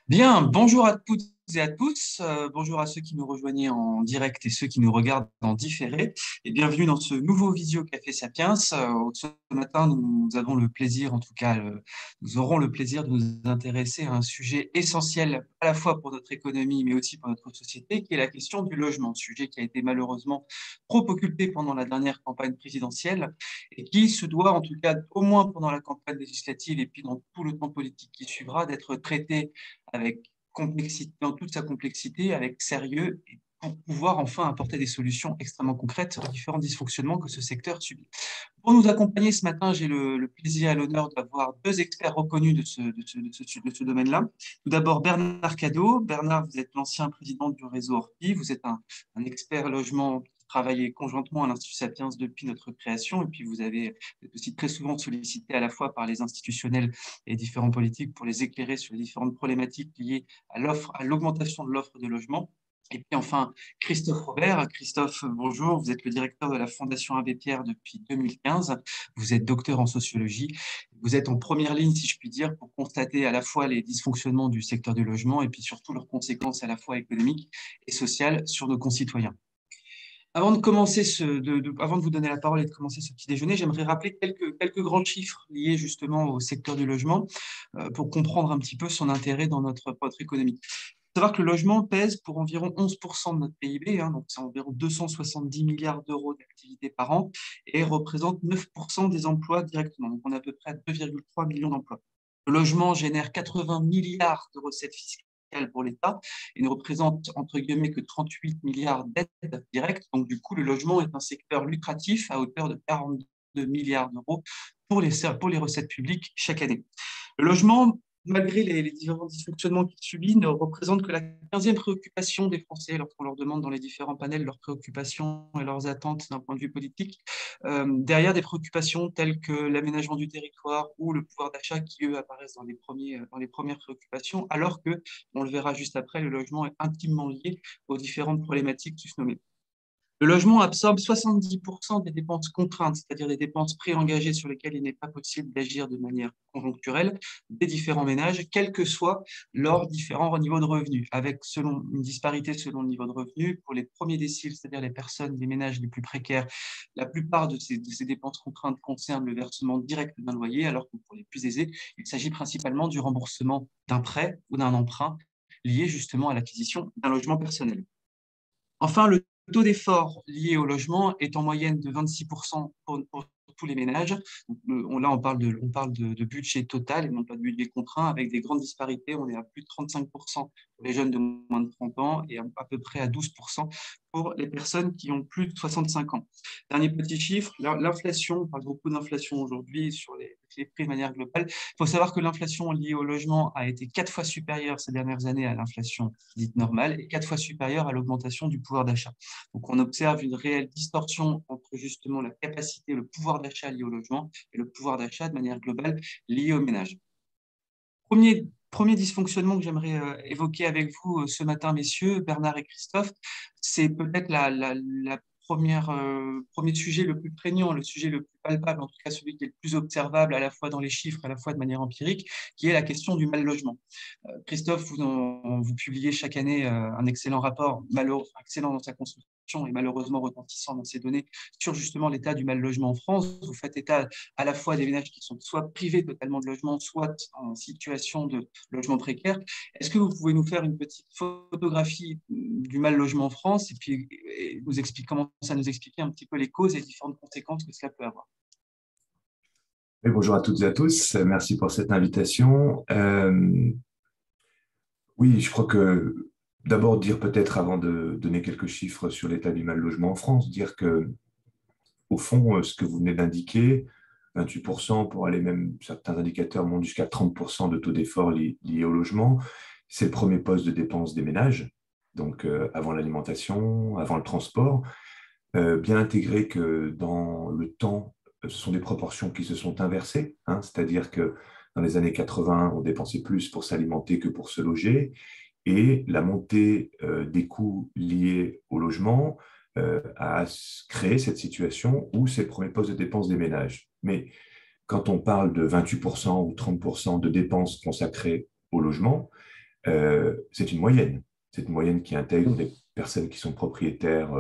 Bien, bonjour à toutes et à tous. Bonjour à ceux qui nous rejoignaient en direct et ceux qui nous regardent en différé. Et bienvenue dans ce nouveau Visio Café Sapiens. Ce matin, nous avons le plaisir, en tout cas, nous aurons le plaisir de nous intéresser à un sujet essentiel à la fois pour notre économie, mais aussi pour notre société, qui est la question du logement. Sujet qui a été malheureusement trop occupé pendant la dernière campagne présidentielle et qui se doit, en tout cas, au moins pendant la campagne législative et puis dans tout le temps politique qui suivra, d'être traité avec complexité, dans toute sa complexité, avec sérieux, et pour pouvoir enfin apporter des solutions extrêmement concrètes aux différents dysfonctionnements que ce secteur subit. Pour nous accompagner ce matin, j'ai le plaisir et l'honneur d'avoir deux experts reconnus de ce domaine-là. Tout d'abord, Bernard Cadot. Bernard, vous êtes l'ancien président du réseau Orpi. Vous êtes un expert logement qui travaillait conjointement à l'Institut Sapiens depuis notre création. Et puis, vous êtes aussi très souvent sollicité à la fois par les institutionnels et différents politiques pour les éclairer sur les différentes problématiques liées à l'augmentation de l'offre de logement. Et puis enfin, Christophe Robert. Christophe, bonjour. Vous êtes le directeur de la Fondation Abbé Pierre depuis 2015. Vous êtes docteur en sociologie. Vous êtes en première ligne, si je puis dire, pour constater à la fois les dysfonctionnements du secteur du logement et puis surtout leurs conséquences à la fois économiques et sociales sur nos concitoyens. Avant de commencer avant de vous donner la parole et de commencer ce petit déjeuner, j'aimerais rappeler quelques grands chiffres liés justement au secteur du logement pour comprendre un petit peu son intérêt dans notre économie. Il faut savoir que le logement pèse pour environ 11% de notre PIB, donc c'est environ 270 milliards d'euros d'activité par an et représente 9% des emplois directement. Donc on est à peu près à 2,3 millions d'emplois. Le logement génère 80 milliards de recettes fiscales pour l'État et ne représente entre guillemets que 38 milliards d'aides directes. Donc du coup, le logement est un secteur lucratif à hauteur de 42 milliards d'euros pour les recettes publiques chaque année. Le logement, malgré les différents dysfonctionnements qu'il subit, ne représente que la 15e préoccupation des Français lorsqu'on leur demande dans les différents panels leurs préoccupations et leurs attentes d'un point de vue politique. Derrière des préoccupations telles que l'aménagement du territoire ou le pouvoir d'achat qui, eux, apparaissent dans les premières préoccupations, alors que, on le verra juste après, le logement est intimement lié aux différentes problématiques susnommées. Le logement absorbe 70% des dépenses contraintes, c'est-à-dire des dépenses préengagées sur lesquelles il n'est pas possible d'agir de manière conjoncturelle des différents ménages, quel que soit leurs différents niveaux de revenus, avec une disparité selon le niveau de revenu. Pour les premiers déciles, c'est-à-dire les personnes, les ménages les plus précaires, la plupart de ces dépenses contraintes concernent le versement direct d'un loyer, alors que pour les plus aisés, il s'agit principalement du remboursement d'un prêt ou d'un emprunt lié justement à l'acquisition d'un logement personnel. Enfin, le taux d'effort lié au logement est en moyenne de 26% pour tous les ménages. Donc, là, on parle de budget total et non pas de budget contraint, avec des grandes disparités. On est à plus de 35% pour les jeunes de moins de 30 ans et à peu près à 12% pour les personnes qui ont plus de 65 ans. Dernier petit chiffre, l'inflation, on parle beaucoup d'inflation aujourd'hui sur les prix de manière globale. Il faut savoir que l'inflation liée au logement a été 4 fois supérieure ces dernières années à l'inflation dite normale et 4 fois supérieure à l'augmentation du pouvoir d'achat. Donc, on observe une réelle distorsion entre justement la capacité, le pouvoir d'achat lié au logement et le pouvoir d'achat de manière globale lié aux ménages. Premier dysfonctionnement que j'aimerais évoquer avec vous ce matin, messieurs, Bernard et Christophe, c'est peut-être premier sujet le plus prégnant, le sujet le plus palpable, en tout cas celui qui est le plus observable à la fois dans les chiffres, à la fois de manière empirique, qui est la question du mal logement. Christophe, vous publiez chaque année un excellent rapport, excellent dans sa construction et malheureusement retentissant dans ses données, sur justement l'état du mal logement en France. Vous faites état à la fois des ménages qui sont soit privés totalement de logement, soit en situation de logement précaire. Est-ce que vous pouvez nous faire une petite photographie du mal logement en France et puis commencer à nous expliquer un petit peu les causes et les différentes conséquences que cela peut avoir? Oui, bonjour à toutes et à tous. Merci pour cette invitation. Oui, je crois que d'abord dire peut-être avant de donner quelques chiffres sur l'état du mal logement en France, dire que au fond, ce que vous venez d'indiquer, 28% pour aller même, certains indicateurs montent jusqu'à 30% de taux d'effort liés au logement, c'est le premier poste de dépense des ménages, donc avant l'alimentation, avant le transport. Bien intégrer que dans le temps, ce sont des proportions qui se sont inversées, hein, c'est-à-dire que dans les années 80, on dépensait plus pour s'alimenter que pour se loger, et la montée des coûts liés au logement a créé cette situation où c'est le premier poste de dépense des ménages. Mais quand on parle de 28% ou 30% de dépenses consacrées au logement, C'est une moyenne. C'est une moyenne qui intègre des personnes qui sont propriétaires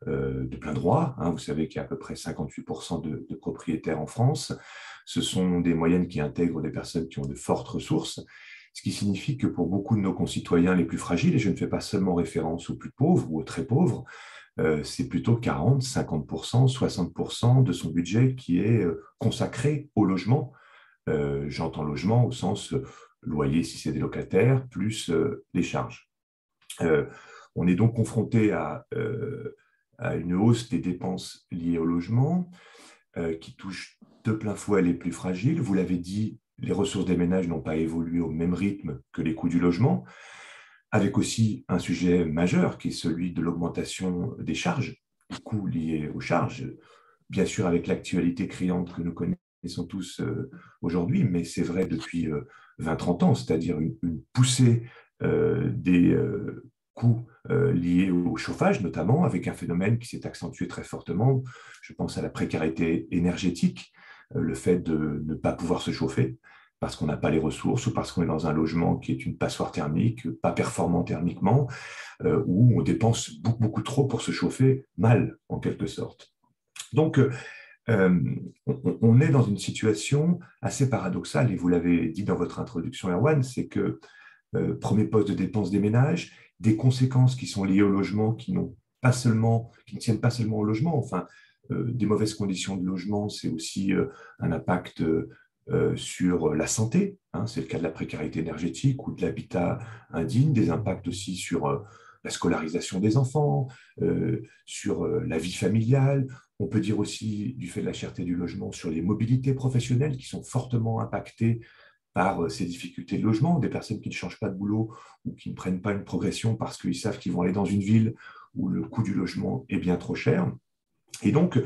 de plein droit. Hein. Vous savez qu'il y a à peu près 58% de propriétaires en France. Ce sont des moyennes qui intègrent des personnes qui ont de fortes ressources, ce qui signifie que pour beaucoup de nos concitoyens les plus fragiles, et je ne fais pas seulement référence aux plus pauvres ou aux très pauvres, c'est plutôt 40, 50%, 60% de son budget qui est consacré au logement. J'entends logement au sens loyer si c'est des locataires, plus les charges. Euh, on est donc confronté à une hausse des dépenses liées au logement qui touche de plein fouet les plus fragiles. Vous l'avez dit, les ressources des ménages n'ont pas évolué au même rythme que les coûts du logement, avec aussi un sujet majeur qui est celui de l'augmentation des charges, des coûts liés aux charges, bien sûr avec l'actualité criante que nous connaissons tous aujourd'hui, mais c'est vrai depuis 20-30 ans, c'est-à-dire une poussée des coûts liés au chauffage notamment, avec un phénomène qui s'est accentué très fortement. Je pense à la précarité énergétique, le fait de ne pas pouvoir se chauffer parce qu'on n'a pas les ressources ou parce qu'on est dans un logement qui est une passoire thermique, pas performant thermiquement, où on dépense beaucoup, beaucoup trop pour se chauffer mal, en quelque sorte. Donc, on est dans une situation assez paradoxale, et vous l'avez dit dans votre introduction, Erwan, c'est que premier poste de dépense des ménages, des conséquences qui sont liées au logement qui n'ont pas seulement, qui ne tiennent pas seulement au logement. Enfin, des mauvaises conditions de logement, c'est aussi un impact sur la santé. Hein, c'est le cas de la précarité énergétique ou de l'habitat indigne, des impacts aussi sur la scolarisation des enfants, sur la vie familiale. On peut dire aussi, du fait de la cherté du logement, sur les mobilités professionnelles qui sont fortement impactées par ces difficultés de logement, des personnes qui ne changent pas de boulot ou qui ne prennent pas une progression parce qu'ils savent qu'ils vont aller dans une ville où le coût du logement est bien trop cher. Et donc,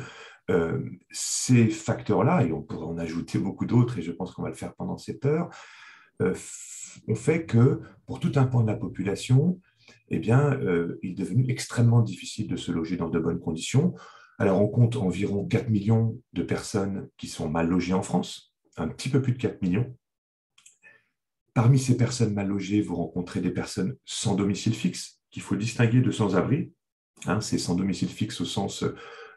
ces facteurs-là, et on pourrait en ajouter beaucoup d'autres, et je pense qu'on va le faire pendant cette heure, ont fait que pour tout un pan de la population, eh bien, il est devenu extrêmement difficile de se loger dans de bonnes conditions. Alors, on compte environ 4 millions de personnes qui sont mal logées en France, un petit peu plus de 4 millions. Parmi ces personnes mal logées, vous rencontrez des personnes sans domicile fixe, qu'il faut distinguer de sans-abri. Hein, c'est sans domicile fixe au sens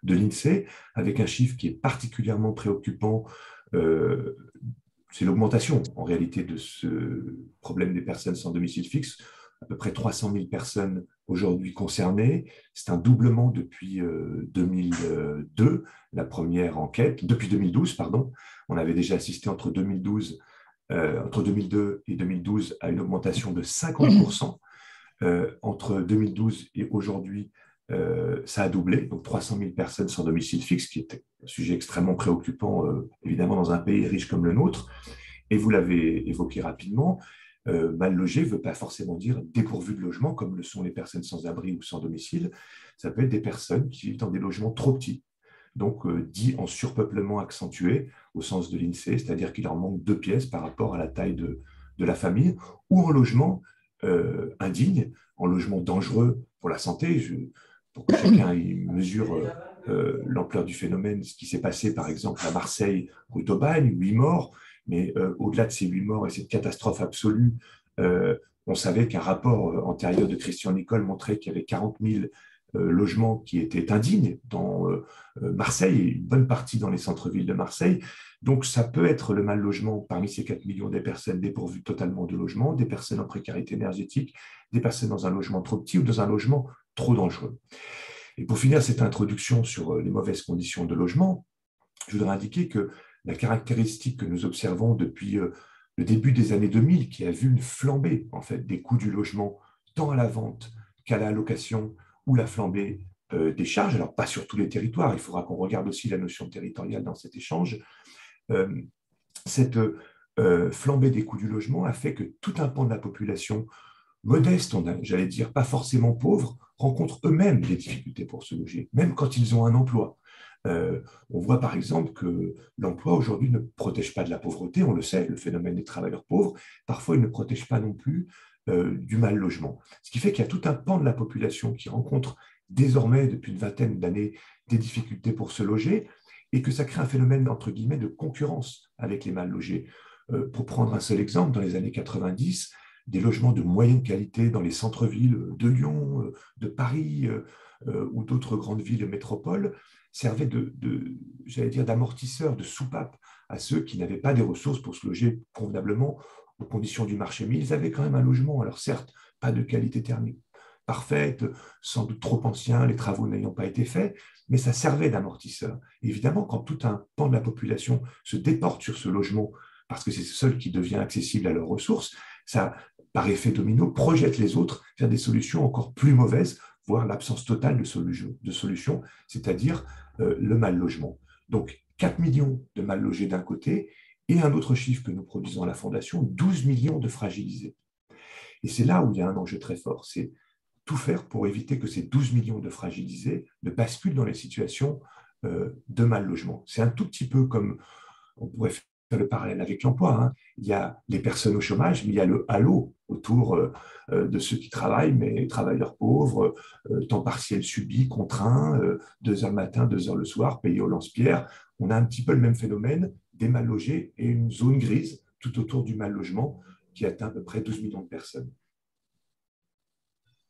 de l'INSEE, avec un chiffre qui est particulièrement préoccupant. C'est l'augmentation, en réalité, de ce problème des personnes sans domicile fixe. À peu près 300 000 personnes aujourd'hui concernées. C'est un doublement depuis 2002, la première enquête, depuis 2012, pardon. On avait déjà assisté entre 2002 et 2012 à une augmentation de 50%. Entre 2012 et aujourd'hui, ça a doublé, donc 300 000 personnes sans domicile fixe, qui est un sujet extrêmement préoccupant, évidemment, dans un pays riche comme le nôtre. Et vous l'avez évoqué rapidement, mal logé ne veut pas forcément dire dépourvu de logement, comme le sont les personnes sans abri ou sans domicile. Ça peut être des personnes qui vivent dans des logements trop petits, donc dit en surpeuplement accentué au sens de l'INSEE, c'est-à-dire qu'il leur manque 2 pièces par rapport à la taille de la famille, ou en logement indigne, en logement dangereux pour la santé. Pour que chacun mesure l'ampleur du phénomène, ce qui s'est passé par exemple à Marseille, rue d'Aubagne, 8 morts, mais au-delà de ces 8 morts et cette catastrophe absolue, on savait qu'un rapport antérieur de Christian Nicole montrait qu'il y avait 40 000 logements qui étaient indignes dans Marseille et une bonne partie dans les centres-villes de Marseille. Donc, ça peut être le mal logement parmi ces 4 millions des personnes dépourvues totalement de logement, des personnes en précarité énergétique, des personnes dans un logement trop petit ou dans un logement trop dangereux. Et pour finir cette introduction sur les mauvaises conditions de logement, je voudrais indiquer que la caractéristique que nous observons depuis le début des années 2000, qui a vu une flambée en fait, des coûts du logement, tant à la vente qu'à la location, ou la flambée des charges, alors pas sur tous les territoires, il faudra qu'on regarde aussi la notion territoriale dans cet échange. Cette flambée des coûts du logement a fait que tout un pan de la population modeste, j'allais dire pas forcément pauvre, rencontrent eux-mêmes des difficultés pour se loger, même quand ils ont un emploi. On voit par exemple que l'emploi aujourd'hui ne protège pas de la pauvreté, on le sait, le phénomène des travailleurs pauvres, parfois il ne protège pas non plus du mal logement. Ce qui fait qu'il y a tout un pan de la population qui rencontre désormais, depuis une vingtaine d'années, des difficultés pour se loger, et que ça crée un phénomène, entre guillemets, de concurrence avec les mal logés. Pour prendre un seul exemple, dans les années 90, des logements de moyenne qualité dans les centres-villes de Lyon, de Paris ou d'autres grandes villes métropoles, servaient j'allais dire, d'amortisseur, de soupape à ceux qui n'avaient pas des ressources pour se loger convenablement aux conditions du marché. Mais ils avaient quand même un logement. Alors certes, pas de qualité thermique parfaite, sans doute trop ancien, les travaux n'ayant pas été faits, mais ça servait d'amortisseur. Évidemment, quand tout un pan de la population se déporte sur ce logement, parce que c'est ce seul qui devient accessible à leurs ressources, ça, par effet domino, projette les autres vers des solutions encore plus mauvaises, voire l'absence totale de solutions, c'est-à-dire le mal logement. Donc, 4 millions de mal logés d'un côté, et un autre chiffre que nous produisons à la Fondation, 12 millions de fragilisés. Et c'est là où il y a un enjeu très fort, c'est tout faire pour éviter que ces 12 millions de fragilisés ne basculent dans les situations de mal logement. C'est un tout petit peu comme, on pourrait faire le parallèle avec l'emploi, hein. Il y a les personnes au chômage, mais il y a le halo autour de ceux qui travaillent, mais travailleurs pauvres, temps partiel subi, contraint, 2 heures le matin, 2 heures le soir, payés au lance-pierre. On a un petit peu le même phénomène, des mal logés et une zone grise tout autour du mal logement qui atteint à peu près 12 millions de personnes.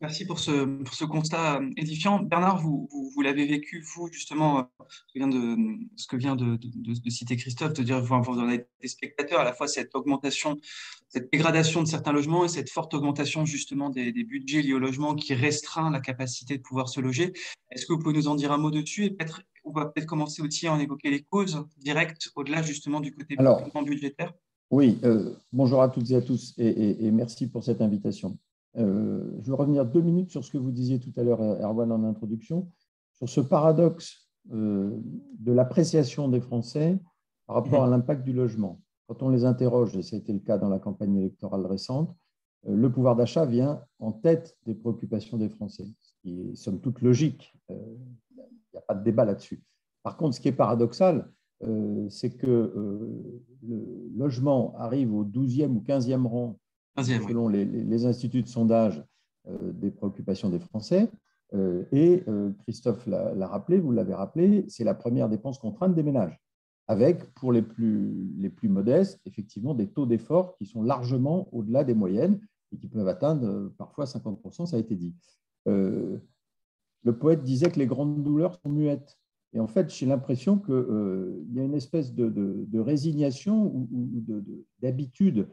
Merci pour ce constat édifiant. Bernard, vous l'avez vécu, vous, justement, ce que vient de citer Christophe, de dire, vous en êtes des spectateurs, à la fois cette augmentation, cette dégradation de certains logements et cette forte augmentation, justement, des budgets liés au logement qui restreint la capacité de pouvoir se loger. Est-ce que vous pouvez nous en dire un mot dessus et peut-être, on va peut-être commencer aussi à en évoquer les causes directes, au-delà, justement, du côté Alors, purement budgétaire? oui, bonjour à toutes et à tous et merci pour cette invitation. Je vais revenir 2 minutes sur ce que vous disiez tout à l'heure, Erwan, en introduction, sur ce paradoxe de l'appréciation des Français par rapport à l'impact du logement. Quand on les interroge, et ça a été le cas dans la campagne électorale récente, le pouvoir d'achat vient en tête des préoccupations des Français, ce qui est somme toute logique. Il n'y a pas de débat là-dessus. Par contre, ce qui est paradoxal, c'est que le logement arrive au 12e ou 15e rang, 15e, oui. selon les instituts de sondage des préoccupations des Français. Et Christophe l'a rappelé, vous l'avez rappelé, c'est la première dépense contrainte des ménages, avec, pour les plus modestes, effectivement, des taux d'effort qui sont largement au-delà des moyennes et qui peuvent atteindre parfois 50%, ça a été dit. Le poète disait que les grandes douleurs sont muettes. Et en fait, j'ai l'impression qu'il y a une espèce de résignation ou d'habitude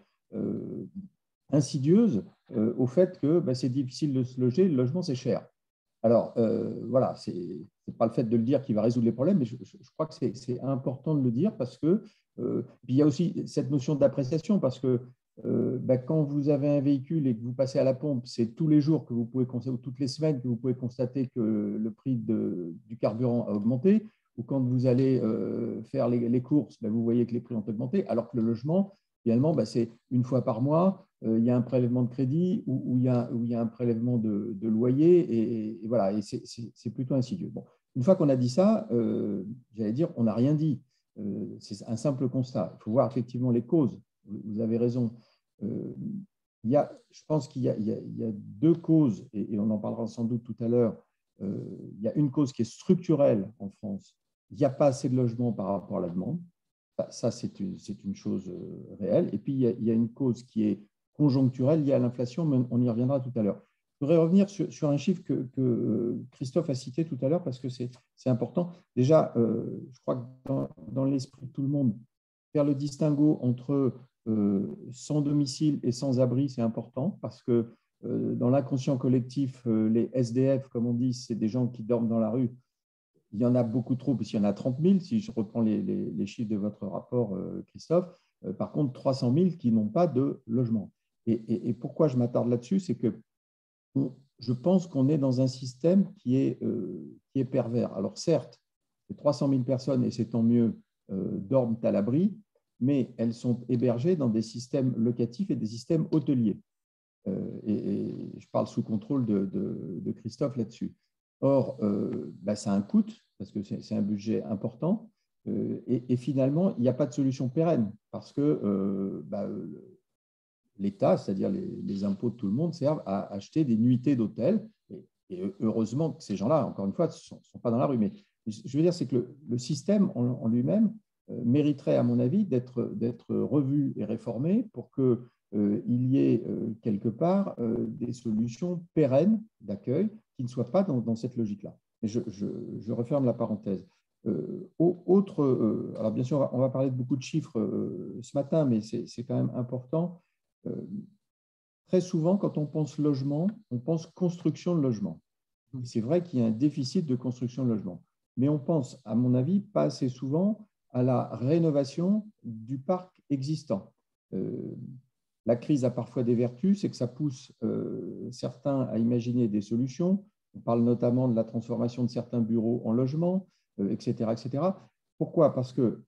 insidieuse au fait que c'est difficile de se loger, le logement, c'est cher. Alors, voilà, ce n'est pas le fait de le dire qui va résoudre les problèmes, mais je crois que c'est important de le dire parce que puis il y a aussi cette notion d'appréciation parce que quand vous avez un véhicule et que vous passez à la pompe, c'est tous les jours que vous pouvez constater, ou toutes les semaines que vous pouvez constater que le prix du carburant a augmenté, ou quand vous allez faire les courses, vous voyez que les prix ont augmenté, alors que le logement, finalement, c'est une fois par mois, il y a un prélèvement de crédit ou il y a un prélèvement de loyer, et voilà, et c'est plutôt insidieux. Bon, une fois qu'on a dit ça, j'allais dire, on n'a rien dit. C'est un simple constat. Il faut voir effectivement les causes. Vous avez raison. Je pense qu'il y a 2 causes, et on en parlera sans doute tout à l'heure. Il y a une cause qui est structurelle en France. Il n'y a pas assez de logements par rapport à la demande. Ça, c'est une chose réelle. Et puis, il y a une cause qui est conjoncturelle liée à l'inflation, mais on y reviendra tout à l'heure. Je voudrais revenir sur un chiffre que Christophe a cité tout à l'heure parce que c'est important. Déjà, je crois que dans l'esprit de tout le monde, faire le distinguo entre sans domicile et sans abri, c'est important parce que dans l'inconscient collectif, les SDF, comme on dit, c'est des gens qui dorment dans la rue. Il y en a beaucoup trop, puisqu'il y en a 30 000, si je reprends les chiffres de votre rapport, Christophe. Par contre, 300 000 qui n'ont pas de logement. Et pourquoi je m'attarde là-dessus, c'est que je pense qu'on est dans un système qui est pervers. Alors certes, les 300 000 personnes, et c'est tant mieux, dorment à l'abri, mais elles sont hébergées dans des systèmes locatifs et des systèmes hôteliers. Et je parle sous contrôle de Christophe là-dessus. Or, ça a un coût, parce que c'est un budget important, et finalement, il n'y a pas de solution pérenne, parce que l'État, c'est-à-dire les impôts de tout le monde, servent à acheter des nuitées d'hôtel, et heureusement que ces gens-là, encore une fois, ne sont pas dans la rue. Mais je veux dire, c'est que le système en lui-même mériterait, à mon avis, d'être revu et réformé pour que il y ait quelque part des solutions pérennes d'accueil qui ne soient pas dans cette logique-là. Et je referme la parenthèse. Alors bien sûr, on va parler de beaucoup de chiffres ce matin, mais c'est quand même important. Très souvent, quand on pense logement, on pense construction de logement. C'est vrai qu'il y a un déficit de construction de logement, mais on pense, à mon avis, pas assez souvent à la rénovation du parc existant. La crise a parfois des vertus, c'est que ça pousse certains à imaginer des solutions. On parle notamment de la transformation de certains bureaux en logements, etc., etc. Pourquoi? Parce que,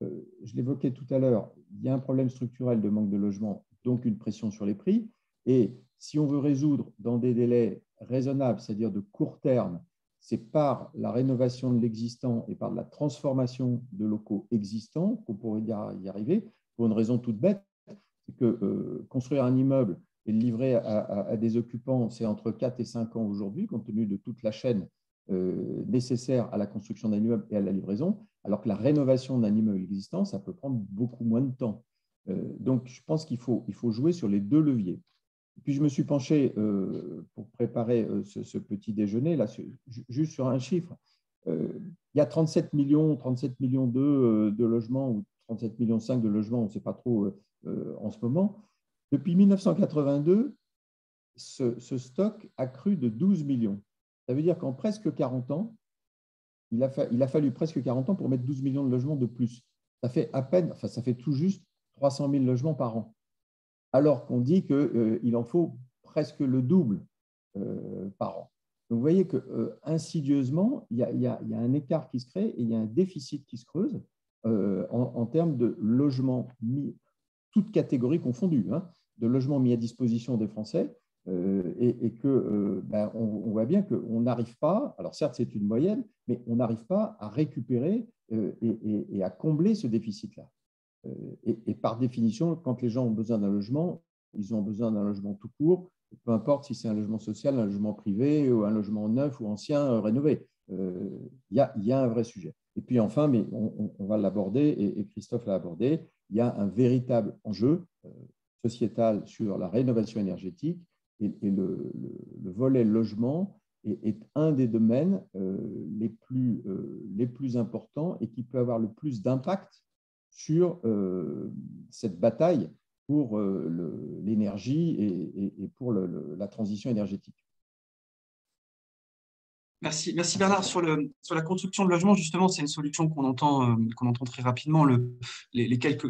je l'évoquais tout à l'heure, il y a un problème structurel de manque de logement, donc une pression sur les prix. Et si on veut résoudre dans des délais raisonnables, c'est-à-dire de court terme, c'est par la rénovation de l'existant et par la transformation de locaux existants qu'on pourrait y arriver, pour une raison toute bête, c'est que construire un immeuble et le livrer à des occupants, c'est entre 4 et 5 ans aujourd'hui, compte tenu de toute la chaîne nécessaire à la construction d'un immeuble et à la livraison, alors que la rénovation d'un immeuble existant, ça peut prendre beaucoup moins de temps. Donc, je pense qu'il faut jouer sur les deux leviers. Et puis, je me suis penché pour préparer ce petit déjeuner, là, juste sur un chiffre. Il y a 37 millions de logements, ou 37,5 millions de logements, on ne sait pas trop en ce moment. Depuis 1982, ce stock a cru de 12 millions. Ça veut dire qu'en presque 40 ans, il a fallu presque 40 ans pour mettre 12 millions de logements de plus. Ça fait ça fait tout juste 300 000 logements par an, alors qu'on dit qu'il en faut presque le double par an. Donc, vous voyez qu'insidieusement, il y a un écart qui se crée et il y a un déficit qui se creuse en termes de logements mis, toutes catégories confondues, de logements mis à disposition des Français, et que on voit bien qu'on n'arrive pas, alors certes c'est une moyenne, mais on n'arrive pas à récupérer et à combler ce déficit-là. Et par définition, quand les gens ont besoin d'un logement, ils ont besoin d'un logement tout court, peu importe si c'est un logement social, un logement privé, ou un logement neuf ou ancien rénové. Il y a un vrai sujet. Et puis enfin, mais on va l'aborder, et Christophe l'a abordé, il y a un véritable enjeu sociétal sur la rénovation énergétique, et le volet logement est un des domaines les plus importants et qui peut avoir le plus d'impact sur cette bataille pour l'énergie et pour la transition énergétique. Merci Bernard. Sur la construction de logements, justement, c'est une solution qu'on entend très rapidement. J'ai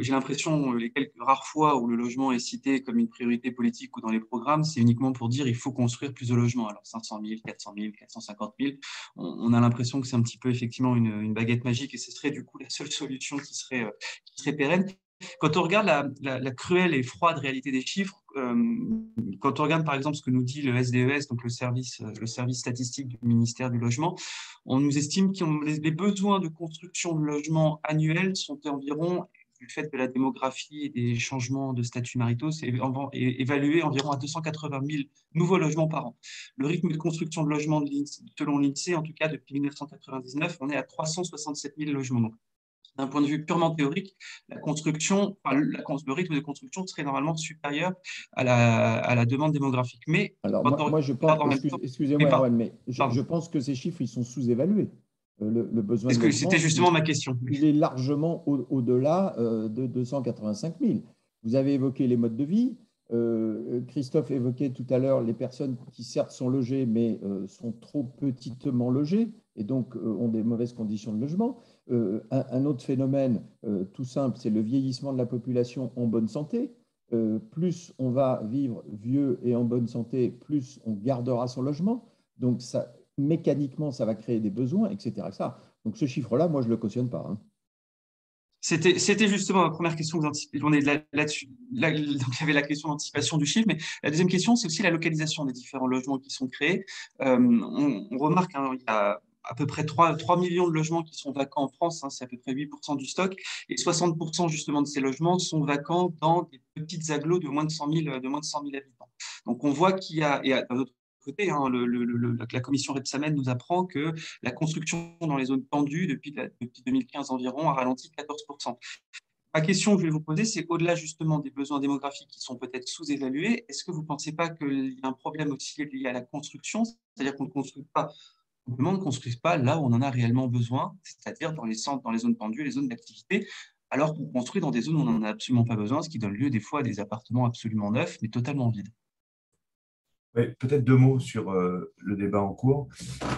l'impression, les quelques rares fois où le logement est cité comme une priorité politique ou dans les programmes, c'est uniquement pour dire il faut construire plus de logements. Alors 500 000, 400 000, 450 000, on a l'impression que c'est un petit peu effectivement une baguette magique, et ce serait du coup la seule solution qui serait pérenne. Quand on regarde la cruelle et froide réalité des chiffres, quand on regarde par exemple ce que nous dit le SDES, donc le service statistique du ministère du Logement, on nous estime que les besoins de construction de logements annuels sont environ, du fait de la démographie et des changements de statut maritaux, c'est évalué environ à 280 000 nouveaux logements par an. Le rythme de construction de logements selon l'INSEE, en tout cas depuis 1999, on est à 367 000 logements. Donc, d'un point de vue purement théorique, le rythme de construction serait normalement supérieur à la demande démographique. Mais alors moi je pense, excusez-moi Erwan, mais je pense que ces chiffres ils sont sous-évalués. Le besoin de logement, c'était justement ma question. Il est largement au-delà de 285 000. Vous avez évoqué les modes de vie. Christophe évoquait tout à l'heure les personnes qui certes sont logées, mais sont trop petitement logées et donc ont des mauvaises conditions de logement. Un autre phénomène tout simple, c'est le vieillissement de la population en bonne santé. Plus on va vivre vieux et en bonne santé, plus on gardera son logement. Donc, ça, mécaniquement, ça va créer des besoins, etc. Donc, ce chiffre-là, moi, je ne le cautionne pas. C'était justement la première question que vous anticipez. On est là-dessus. Donc, il y avait la question d'anticipation du chiffre, mais la deuxième question, c'est aussi la localisation des différents logements qui sont créés. On remarque qu'il y a à peu près 3 millions de logements qui sont vacants en France, c'est à peu près 8% du stock, et 60% justement de ces logements sont vacants dans des petites agglos de moins de 100 000 habitants. Donc on voit qu'il y a, et d'un autre côté, la commission Rebsamen nous apprend que la construction dans les zones tendues depuis 2015 environ a ralenti de 14%. Ma question que je vais vous poser, c'est au-delà justement des besoins démographiques qui sont peut-être sous-évalués, est-ce que vous ne pensez pas qu'il y a un problème aussi lié à la construction, c'est-à-dire qu'on ne construit pas, on ne construise pas là où on en a réellement besoin, c'est-à-dire dans les centres, dans les zones tendues, les zones d'activité, alors qu'on construit dans des zones où on n'en a absolument pas besoin, ce qui donne lieu des fois à des appartements absolument neufs, mais totalement vides. Oui, peut-être deux mots sur le débat en cours.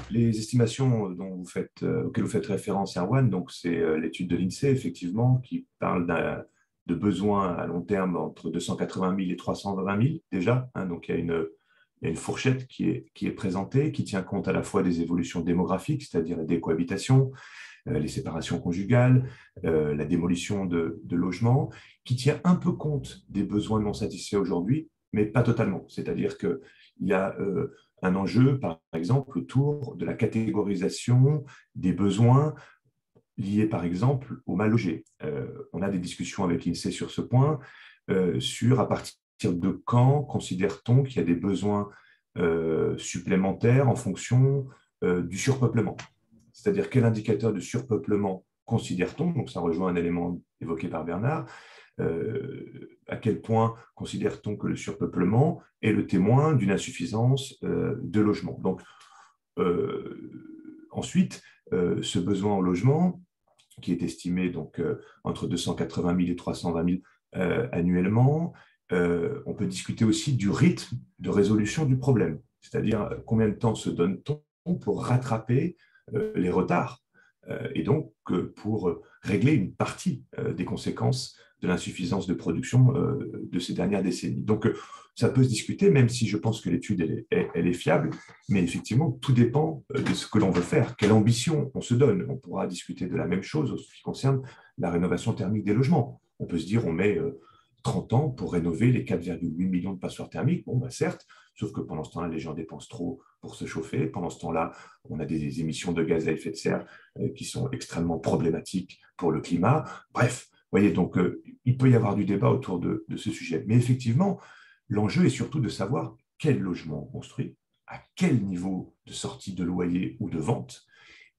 Les estimations auxquelles vous faites référence, Erwan, donc c'est l'étude de l'INSEE, effectivement, qui parle de besoins à long terme entre 280 000 et 320 000 déjà. Hein, donc il y a une fourchette qui est présentée, qui tient compte à la fois des évolutions démographiques, c'est-à-dire la décohabitation, les séparations conjugales, la démolition de logements, qui tient un peu compte des besoins non satisfaits aujourd'hui, mais pas totalement. C'est-à-dire qu'il y a un enjeu, par exemple, autour de la catégorisation des besoins liés, par exemple, au mal logé. On a des discussions avec l'INSEE sur ce point, sur à partir de quand considère-t-on qu'il y a des besoins supplémentaires en fonction du surpeuplement. C'est-à-dire quel indicateur de surpeuplement considère-t-on, donc ça rejoint un élément évoqué par Bernard, à quel point considère-t-on que le surpeuplement est le témoin d'une insuffisance de logement. Donc, ensuite, ce besoin en logement, qui est estimé donc, entre 280 000 et 320 000 annuellement, on peut discuter aussi du rythme de résolution du problème, c'est-à-dire combien de temps se donne-t-on pour rattraper les retards et donc pour régler une partie des conséquences de l'insuffisance de production de ces dernières décennies. Donc, ça peut se discuter, même si je pense que l'étude, elle est fiable, mais effectivement, tout dépend de ce que l'on veut faire, quelle ambition on se donne. On pourra discuter de la même chose en ce qui concerne la rénovation thermique des logements. On peut se dire, on met 30 ans pour rénover les 4,8 millions de passoires thermiques. Bon, bah, certes, sauf que pendant ce temps-là, les gens dépensent trop pour se chauffer. Pendant ce temps-là, on a des émissions de gaz à effet de serre qui sont extrêmement problématiques pour le climat. Bref, vous voyez, donc il peut y avoir du débat autour de ce sujet. Mais effectivement, l'enjeu est surtout de savoir quel logement on construit, à quel niveau de sortie de loyer ou de vente,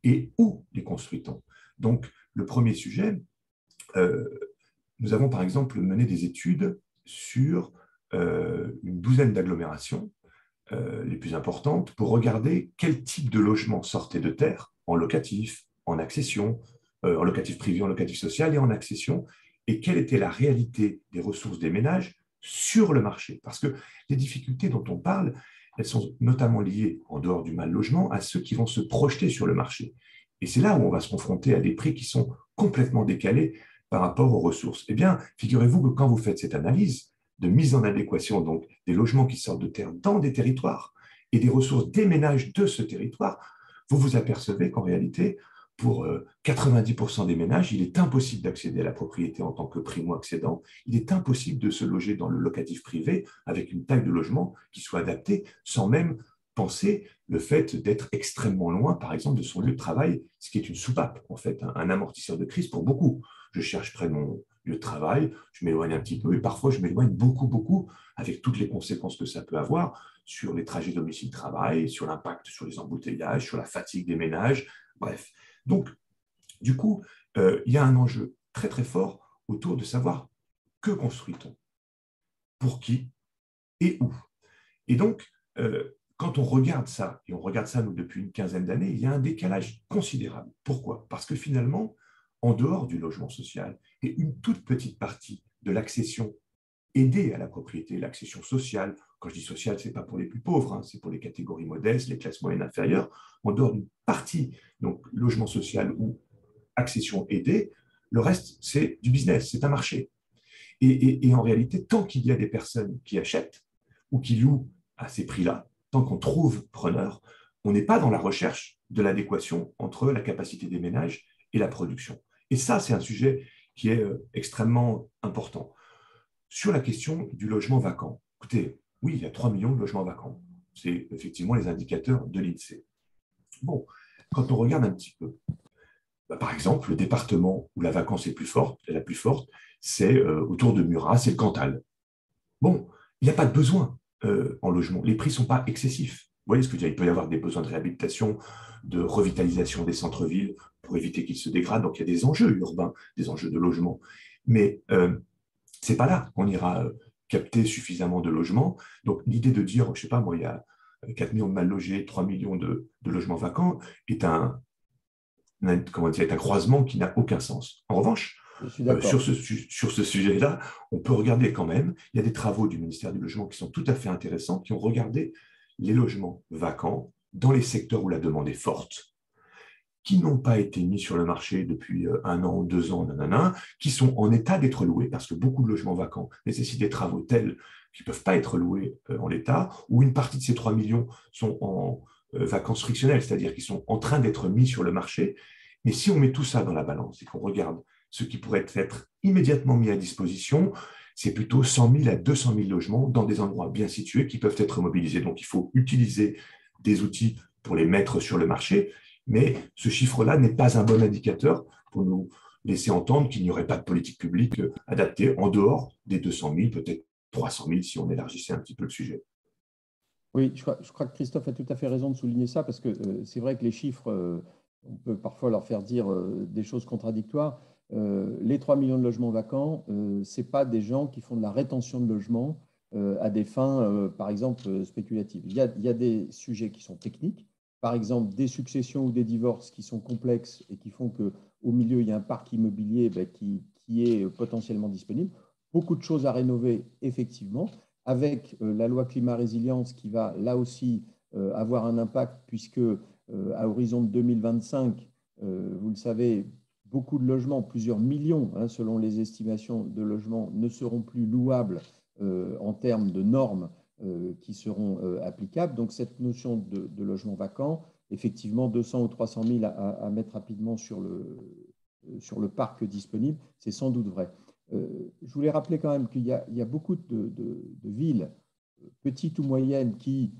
et où les construit-on. Donc, le premier sujet, nous avons par exemple mené des études sur une douzaine d'agglomérations les plus importantes pour regarder quel type de logement sortait de terre en locatif, en accession, en locatif privé, en locatif social et en accession, et quelle était la réalité des ressources des ménages sur le marché. Parce que les difficultés dont on parle, elles sont notamment liées, en dehors du mal logement, à ceux qui vont se projeter sur le marché. Et c'est là où on va se confronter à des prix qui sont complètement décalés par rapport aux ressources. Eh bien, figurez-vous que quand vous faites cette analyse de mise en adéquation donc des logements qui sortent de terre dans des territoires et des ressources des ménages de ce territoire, vous vous apercevez qu'en réalité, pour 90% des ménages, il est impossible d'accéder à la propriété en tant que primo-accédant. Il est impossible de se loger dans le locatif privé avec une taille de logement qui soit adaptée sans même penser le fait d'être extrêmement loin, par exemple, de son lieu de travail, ce qui est une soupape, en fait, un amortisseur de crise pour beaucoup. Je cherche près de mon lieu de travail, je m'éloigne un petit peu et parfois je m'éloigne beaucoup, beaucoup, avec toutes les conséquences que ça peut avoir sur les trajets domicile-travail, sur l'impact sur les embouteillages, sur la fatigue des ménages, bref. Donc, du coup, il y a un enjeu très, très fort autour de savoir que construit-on, pour qui et où. Et donc, quand on regarde ça, et on regarde ça nous depuis une quinzaine d'années, il y a un décalage considérable. Pourquoi? Parce que finalement, en dehors du logement social, et une toute petite partie de l'accession aidée à la propriété, l'accession sociale, quand je dis sociale, ce n'est pas pour les plus pauvres, hein, c'est pour les catégories modestes, les classes moyennes inférieures, en dehors d'une partie, donc logement social ou accession aidée, le reste, c'est du business, c'est un marché. Et en réalité, tant qu'il y a des personnes qui achètent ou qui louent à ces prix-là, tant qu'on trouve preneur, on n'est pas dans la recherche de l'adéquation entre la capacité des ménages et la production. Et ça, c'est un sujet qui est extrêmement important. Sur la question du logement vacant, écoutez, oui, il y a 3 millions de logements vacants. C'est effectivement les indicateurs de l'INSEE. Bon, quand on regarde un petit peu, par exemple, le département où la vacance est la plus forte, c'est autour de Murat, c'est le Cantal. Bon, il n'y a pas de besoin en logement. Les prix ne sont pas excessifs. Vous voyez ce que je veux dire? Il peut y avoir des besoins de réhabilitation, de revitalisation des centres-villes pour éviter qu'ils se dégradent. Donc, il y a des enjeux urbains, des enjeux de logement. Mais ce n'est pas là qu'on ira capter suffisamment de logements. Donc, l'idée de dire, je ne sais pas, moi, il y a 4 millions de mal logés, 3 millions de logements vacants, est comment dire, est un croisement qui n'a aucun sens. En revanche, je suis d'accord. sur ce sujet-là, on peut regarder quand même, il y a des travaux du ministère du Logement qui sont tout à fait intéressants, qui ont regardé les logements vacants dans les secteurs où la demande est forte, qui n'ont pas été mis sur le marché depuis 1 an ou 2 ans, nanana, qui sont en état d'être loués, parce que beaucoup de logements vacants nécessitent des travaux tels qu'ils ne peuvent pas être loués en l'état, ou une partie de ces 3 millions sont en vacances frictionnelles, c'est-à-dire qu'ils sont en train d'être mis sur le marché. Mais si on met tout ça dans la balance et qu'on regarde ce qui pourrait être immédiatement mis à disposition, c'est plutôt 100 000 à 200 000 logements dans des endroits bien situés qui peuvent être mobilisés. Donc, il faut utiliser des outils pour les mettre sur le marché, mais ce chiffre-là n'est pas un bon indicateur pour nous laisser entendre qu'il n'y aurait pas de politique publique adaptée en dehors des 200 000, peut-être 300 000 si on élargissait un petit peu le sujet. Oui, je crois que Christophe a tout à fait raison de souligner ça, parce que c'est vrai que les chiffres, on peut parfois leur faire dire des choses contradictoires. Les 3 millions de logements vacants, ce n'est pas des gens qui font de la rétention de logements à des fins, par exemple, spéculatives. Il y a des sujets qui sont techniques, par exemple des successions ou des divorces qui sont complexes et qui font qu'au milieu, il y a un parc immobilier qui est potentiellement disponible. Beaucoup de choses à rénover, effectivement, avec la loi climat résilience qui va là aussi avoir un impact, puisque à horizon de 2025, vous le savez, beaucoup de logements, plusieurs millions, selon les estimations de logements, ne seront plus louables en termes de normes qui seront applicables. Donc cette notion de logement vacant, effectivement 200 ou 300 000 à mettre rapidement sur le parc disponible, c'est sans doute vrai. Je voulais rappeler quand même qu'il y a beaucoup de villes, petites ou moyennes, qui,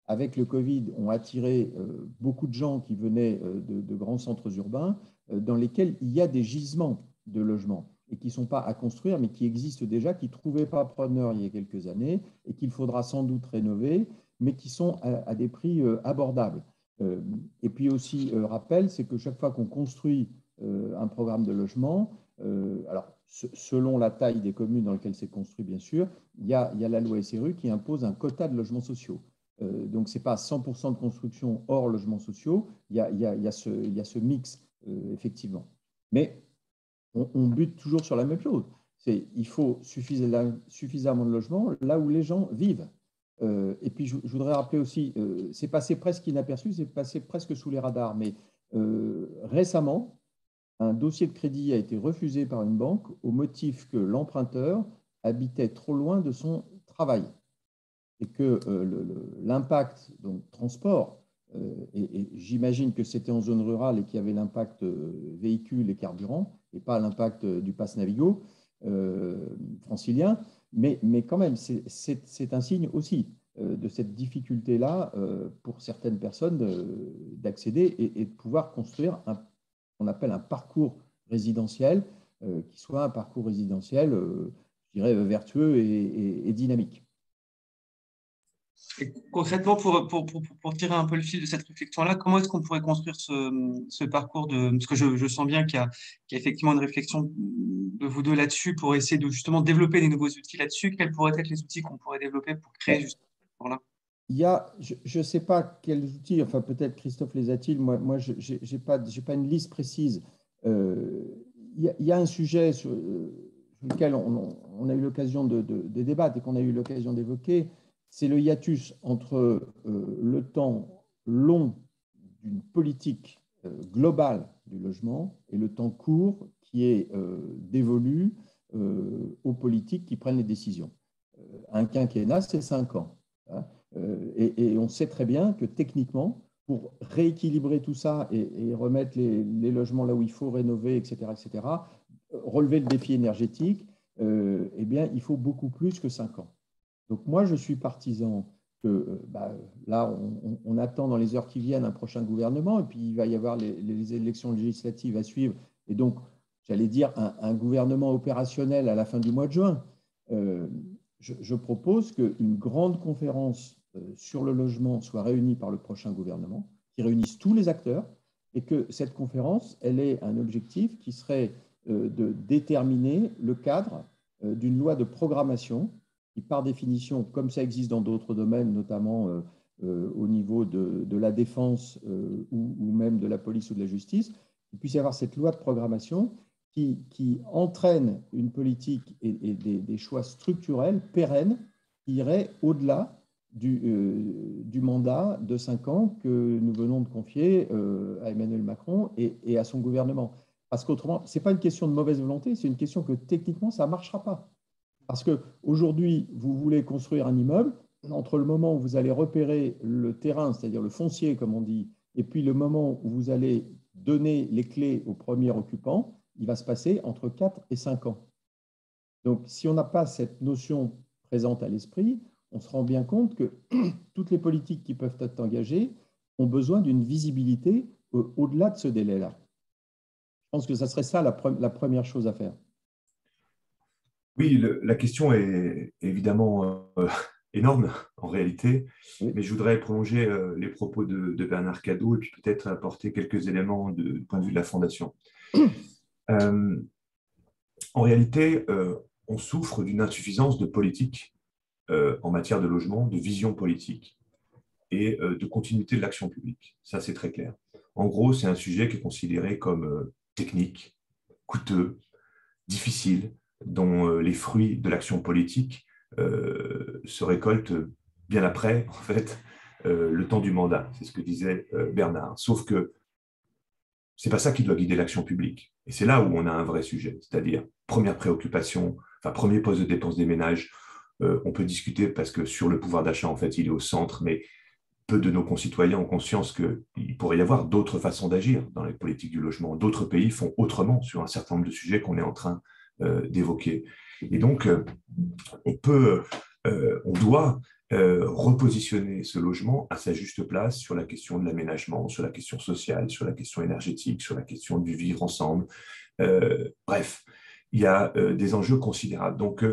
avec le Covid, ont attiré beaucoup de gens qui venaient de grands centres urbains, dans lesquels il y a des gisements de logements et qui ne sont pas à construire, mais qui existent déjà, qui ne trouvaient pas preneur il y a quelques années et qu'il faudra sans doute rénover, mais qui sont à des prix abordables. Et puis aussi, rappel, c'est que chaque fois qu'on construit un programme de logement, alors selon la taille des communes dans lesquelles c'est construit, bien sûr, il y a la loi SRU qui impose un quota de logements sociaux. Donc, ce n'est pas 100% de construction hors logements sociaux, il y a ce mix, effectivement. Mais on bute toujours sur la même chose. Il faut suffisamment de logements là où les gens vivent. Et puis, je voudrais rappeler aussi, c'est passé presque inaperçu, c'est passé presque sous les radars, mais récemment, un dossier de crédit a été refusé par une banque au motif que l'emprunteur habitait trop loin de son travail et que l'impact, donc transport, et j'imagine que c'était en zone rurale et qu'il y avait l'impact véhicule et carburant, et pas l'impact du pass Navigo francilien, mais quand même, c'est un signe aussi de cette difficulté-là pour certaines personnes d'accéder et de pouvoir construire qu'on appelle un parcours résidentiel, qui soit un parcours résidentiel, je dirais, vertueux et dynamique. Et concrètement, pour tirer un peu le fil de cette réflexion-là, comment est-ce qu'on pourrait construire ce parcours de... Parce que je sens bien qu'il y a effectivement une réflexion de vous deux là-dessus pour essayer de justement développer des nouveaux outils là-dessus. Quels pourraient être les outils qu'on pourrait développer pour créer Bon, justement ce parcours-là? je ne sais pas quels outils, enfin peut-être Christophe les a-t-il, moi je n'ai pas une liste précise. Il y a un sujet sur lequel on a eu l'occasion de débattre et qu'on a eu l'occasion d'évoquer, c'est le hiatus entre le temps long d'une politique globale du logement et le temps court qui est dévolu aux politiques qui prennent les décisions. Un quinquennat, c'est 5 ans. Hein. Et on sait très bien que techniquement, pour rééquilibrer tout ça et remettre les logements là où il faut, rénover, etc., relever le défi énergétique, eh bien, il faut beaucoup plus que 5 ans. Donc moi, je suis partisan que là, on attend dans les heures qui viennent un prochain gouvernement, et puis il va y avoir les élections législatives à suivre, et donc, j'allais dire, un gouvernement opérationnel à la fin du mois de juin. Je propose qu'une grande conférence sur le logement soit réunie par le prochain gouvernement, qui réunisse tous les acteurs, et que cette conférence, elle ait un objectif qui serait de déterminer le cadre d'une loi de programmation qui, par définition, comme ça existe dans d'autres domaines, notamment au niveau de la défense ou même de la police ou de la justice, il puisse y avoir cette loi de programmation qui entraîne une politique et des choix structurels pérennes qui iraient au-delà du mandat de 5 ans que nous venons de confier à Emmanuel Macron et à son gouvernement. Parce qu'autrement, ce n'est pas une question de mauvaise volonté, c'est une question que techniquement, ça ne marchera pas. Parce qu'aujourd'hui, vous voulez construire un immeuble, entre le moment où vous allez repérer le terrain, c'est-à-dire le foncier, comme on dit, et puis le moment où vous allez donner les clés au premier occupant, il va se passer entre 4 et 5 ans. Donc, si on n'a pas cette notion présente à l'esprit, on se rend bien compte que toutes les politiques qui peuvent être engagées ont besoin d'une visibilité au-delà de ce délai-là. Je pense que ça serait ça la première chose à faire. Oui, la question est évidemment énorme en réalité, Oui. mais je voudrais prolonger les propos de Bernard Cadot et puis peut-être apporter quelques éléments du point de vue de la Fondation. En réalité, on souffre d'une insuffisance de politique en matière de logement, de vision politique et de continuité de l'action publique. Ça, c'est très clair. En gros, c'est un sujet qui est considéré comme technique, coûteux, difficile, dont les fruits de l'action politique se récoltent bien après, en fait, le temps du mandat. C'est ce que disait Bernard. Sauf que c'est pas ça qui doit guider l'action publique. Et c'est là où on a un vrai sujet, c'est-à-dire première préoccupation, enfin premier poste de dépense des ménages. On peut discuter parce que sur le pouvoir d'achat, en fait, il est au centre, mais peu de nos concitoyens ont conscience qu'il pourrait y avoir d'autres façons d'agir dans les politiques du logement. D'autres pays font autrement sur un certain nombre de sujets qu'on est en train d'évoquer. Et donc, on doit repositionner ce logement à sa juste place sur la question de l'aménagement, sur la question sociale, sur la question énergétique, sur la question du vivre ensemble. Bref, il y a des enjeux considérables. Donc,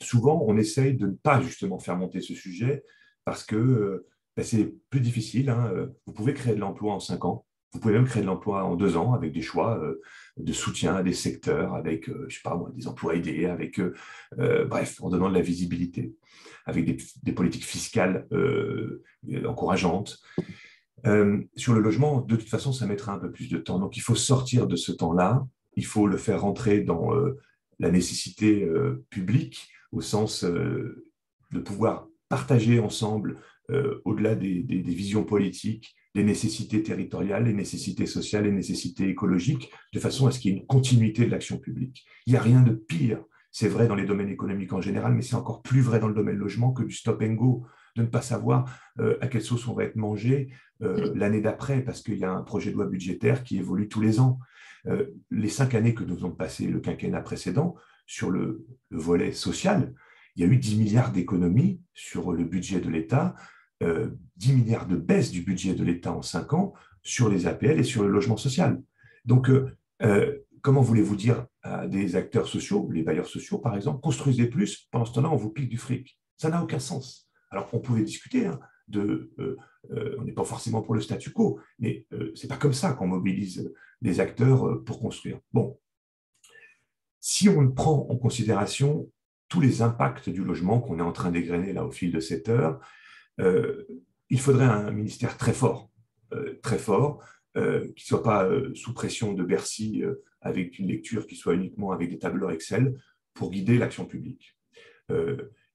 souvent, on essaye de ne pas justement faire monter ce sujet parce que c'est plus difficile. Hein. Vous pouvez créer de l'emploi en 5 ans. Vous pouvez même créer de l'emploi en 2 ans avec des choix de soutien à des secteurs, avec, je ne sais pas moi, des emplois aidés, avec, bref, en donnant de la visibilité, avec des politiques fiscales encourageantes. Sur le logement, de toute façon, ça mettra un peu plus de temps. Donc, il faut sortir de ce temps-là. Il faut le faire rentrer dans la nécessité publique, au sens de pouvoir partager ensemble, au-delà des visions politiques, les nécessités territoriales, les nécessités sociales, les nécessités écologiques, de façon à ce qu'il y ait une continuité de l'action publique. Il n'y a rien de pire. C'est vrai dans les domaines économiques en général, mais c'est encore plus vrai dans le domaine logement que du stop and go, de ne pas savoir à quelle sauce on va être mangé l'année d'après, parce qu'il y a un projet de loi budgétaire qui évolue tous les ans. Les 5 années que nous avons passées, le quinquennat précédent, sur le volet social, il y a eu 10 milliards d'économies sur le budget de l'État, 10 milliards de baisse du budget de l'État en 5 ans sur les APL et sur le logement social. Donc, comment voulez-vous dire à des acteurs sociaux, les bailleurs sociaux par exemple, construisez plus, pendant ce temps-là, on vous pique du fric. Ça n'a aucun sens. Alors, on pouvait discuter on n'est pas forcément pour le statu quo, mais ce n'est pas comme ça qu'on mobilise des acteurs pour construire. Bon, si on prend en considération tous les impacts du logement qu'on est en train d'égrener là au fil de cette heure, il faudrait un ministère très fort, qui ne soit pas sous pression de Bercy avec une lecture qui soit uniquement avec des tableurs Excel pour guider l'action publique.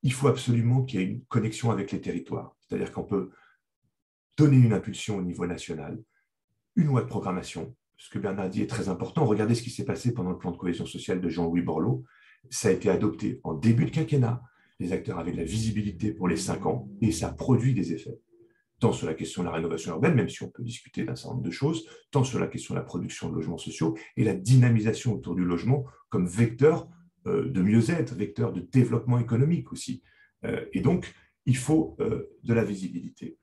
Il faut absolument qu'il y ait une connexion avec les territoires, c'est-à-dire qu'on peut donner une impulsion au niveau national, une loi de programmation. Ce que Bernard dit est très important. Regardez ce qui s'est passé pendant le plan de cohésion sociale de Jean-Louis Borloo. Ça a été adopté en début de quinquennat. Les acteurs avaient de la visibilité pour les 5 ans et ça produit des effets. Tant sur la question de la rénovation urbaine, même si on peut discuter d'un certain nombre de choses, tant sur la question de la production de logements sociaux et la dynamisation autour du logement comme vecteur de mieux-être, vecteur de développement économique aussi. Et donc, il faut de la visibilité.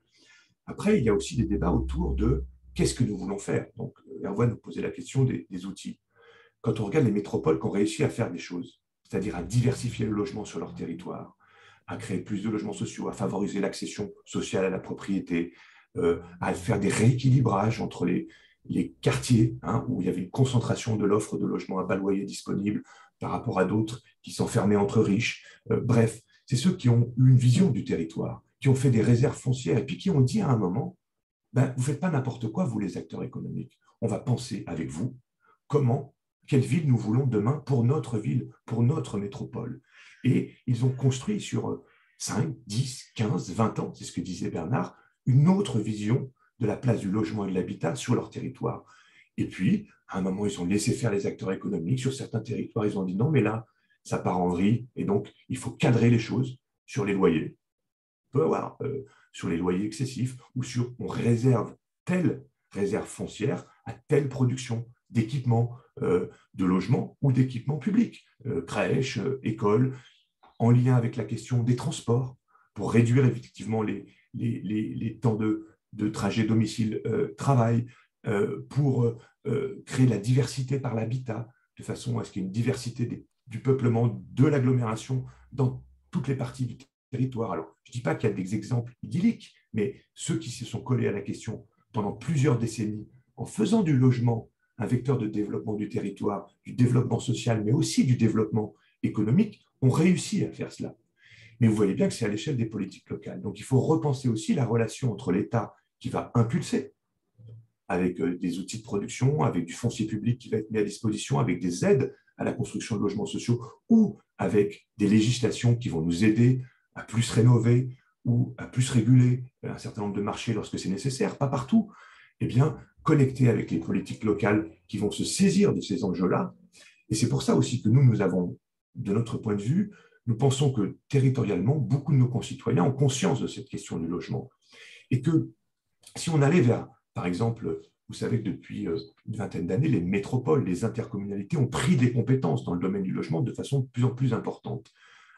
Après, il y a aussi des débats autour de qu'est-ce que nous voulons faire. Donc, Hervé nous posait la question des outils. Quand on regarde les métropoles qui ont réussi à faire des choses, c'est-à-dire à diversifier le logement sur leur territoire, à créer plus de logements sociaux, à favoriser l'accession sociale à la propriété, à faire des rééquilibrages entre les quartiers, hein, où il y avait une concentration de l'offre de logements à bas loyer disponible par rapport à d'autres qui s'enfermaient entre riches. Bref, c'est ceux qui ont eu une vision du territoire, qui ont fait des réserves foncières et puis qui ont dit à un moment, ben, vous ne faites pas n'importe quoi, vous les acteurs économiques. On va penser avec vous comment, quelle ville nous voulons demain pour notre ville, pour notre métropole. Et ils ont construit sur 5, 10, 15, 20 ans, c'est ce que disait Bernard, une autre vision de la place du logement et de l'habitat sur leur territoire. Et puis, à un moment, ils ont laissé faire les acteurs économiques. Sur certains territoires, ils ont dit non, mais là, ça part en vrille, et donc il faut cadrer les choses sur les loyers. On peut avoir sur les loyers excessifs ou sur on réserve telle réserve foncière à telle production d'équipements de logements ou d'équipements publics, crèches, écoles, en lien avec la question des transports, pour réduire effectivement les temps de trajet domicile-travail, pour créer la diversité par l'habitat, de façon à ce qu'il y ait une diversité du peuplement de l'agglomération dans toutes les parties du territoire. Alors, je ne dis pas qu'il y a des exemples idylliques, mais ceux qui se sont collés à la question pendant plusieurs décennies, en faisant du logement un vecteur de développement du territoire, du développement social, mais aussi du développement économique, ont réussi à faire cela. Mais vous voyez bien que c'est à l'échelle des politiques locales. Donc il faut repenser aussi la relation entre l'État qui va impulser avec des outils de production, avec du foncier public qui va être mis à disposition, avec des aides à la construction de logements sociaux ou avec des législations qui vont nous aider à plus rénover ou à plus réguler un certain nombre de marchés lorsque c'est nécessaire, pas partout, eh bien, connecter avec les politiques locales qui vont se saisir de ces enjeux-là. Et c'est pour ça aussi que nous avons, de notre point de vue, nous pensons que territorialement, beaucoup de nos concitoyens ont conscience de cette question du logement. Et que si on allait vers, par exemple, vous savez que depuis une vingtaine d'années, les métropoles, les intercommunalités ont pris des compétences dans le domaine du logement de façon de plus en plus importante.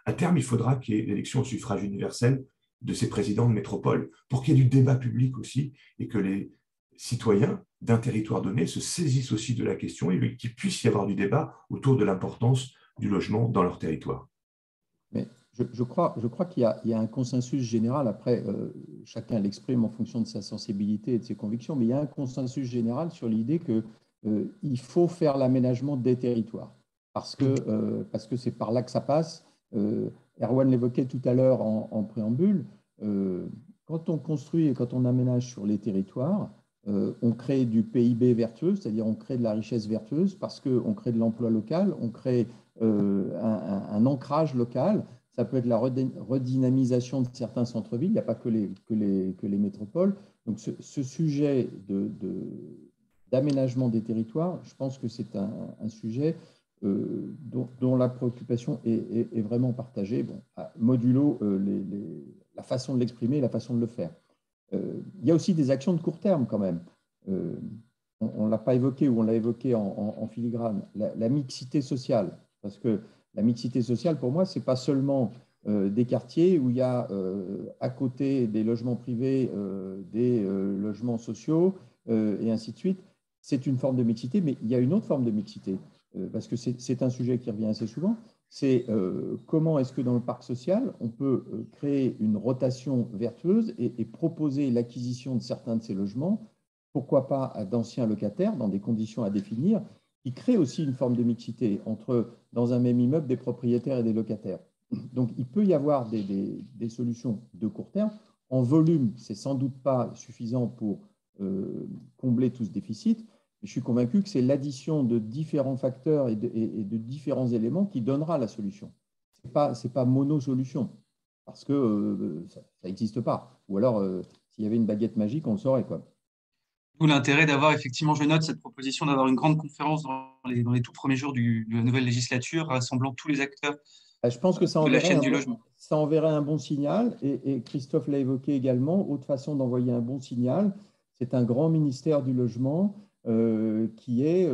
À terme, il faudra qu'il y ait l'élection au suffrage universel de ces présidents de métropole pour qu'il y ait du débat public aussi et que les citoyens d'un territoire donné se saisissent aussi de la question et qu'il puisse y avoir du débat autour de l'importance du logement dans leur territoire. Mais je crois qu'il y a un consensus général. Après, chacun l'exprime en fonction de sa sensibilité et de ses convictions, mais il y a un consensus général sur l'idée qu'il faut faire l'aménagement des territoires parce que c'est par là que ça passe. Erwan l'évoquait tout à l'heure en préambule. Quand on construit et quand on aménage sur les territoires, on crée du PIB vertueux, c'est-à-dire on crée de la richesse vertueuse parce qu'on crée de l'emploi local, on crée un ancrage local. Ça peut être la redynamisation de certains centres-villes, il n'y a pas que les métropoles. Donc ce sujet d'aménagement des territoires, je pense que c'est un sujet dont la préoccupation est vraiment partagée, bon, modulo la façon de l'exprimer et la façon de le faire. Il y a aussi des actions de court terme quand même. On ne l'a pas évoqué ou on l'a évoqué en filigrane, la mixité sociale. Parce que la mixité sociale, pour moi, ce n'est pas seulement des quartiers où il y a à côté des logements privés, des logements sociaux et ainsi de suite. C'est une forme de mixité, mais il y a une autre forme de mixité, parce que c'est un sujet qui revient assez souvent. C'est comment est-ce que dans le parc social, on peut créer une rotation vertueuse et proposer l'acquisition de certains de ces logements, pourquoi pas à d'anciens locataires, dans des conditions à définir, qui créent aussi une forme de mixité entre, dans un même immeuble, des propriétaires et des locataires. Donc, il peut y avoir des solutions de court terme. En volume, ce n'est sans doute pas suffisant pour combler tout ce déficit. Mais je suis convaincu que c'est l'addition de différents facteurs et de différents éléments qui donnera la solution. Ce n'est pas mono-solution, parce que ça n'existe pas. Ou alors, s'il y avait une baguette magique, on le saurait, quoi. D'où l'intérêt d'avoir effectivement, je note cette proposition, d'avoir une grande conférence dans les tout premiers jours de la nouvelle législature, rassemblant tous les acteurs Je pense que de la chaîne du logement. ça enverrait un bon signal, et Christophe l'a évoqué également, autre façon d'envoyer un bon signal, c'est un grand ministère du logement qui est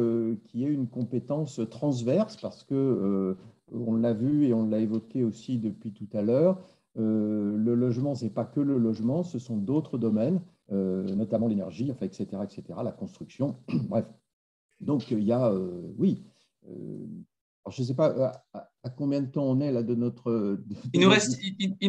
une compétence transverse, parce que on l'a vu et on l'a évoqué aussi depuis tout à l'heure, le logement, ce n'est pas que le logement, ce sont d'autres domaines, notamment l'énergie, enfin, etc., la construction, bref. Donc, il y a, oui, Alors, je ne sais pas à combien de temps on est là de notre… Il nous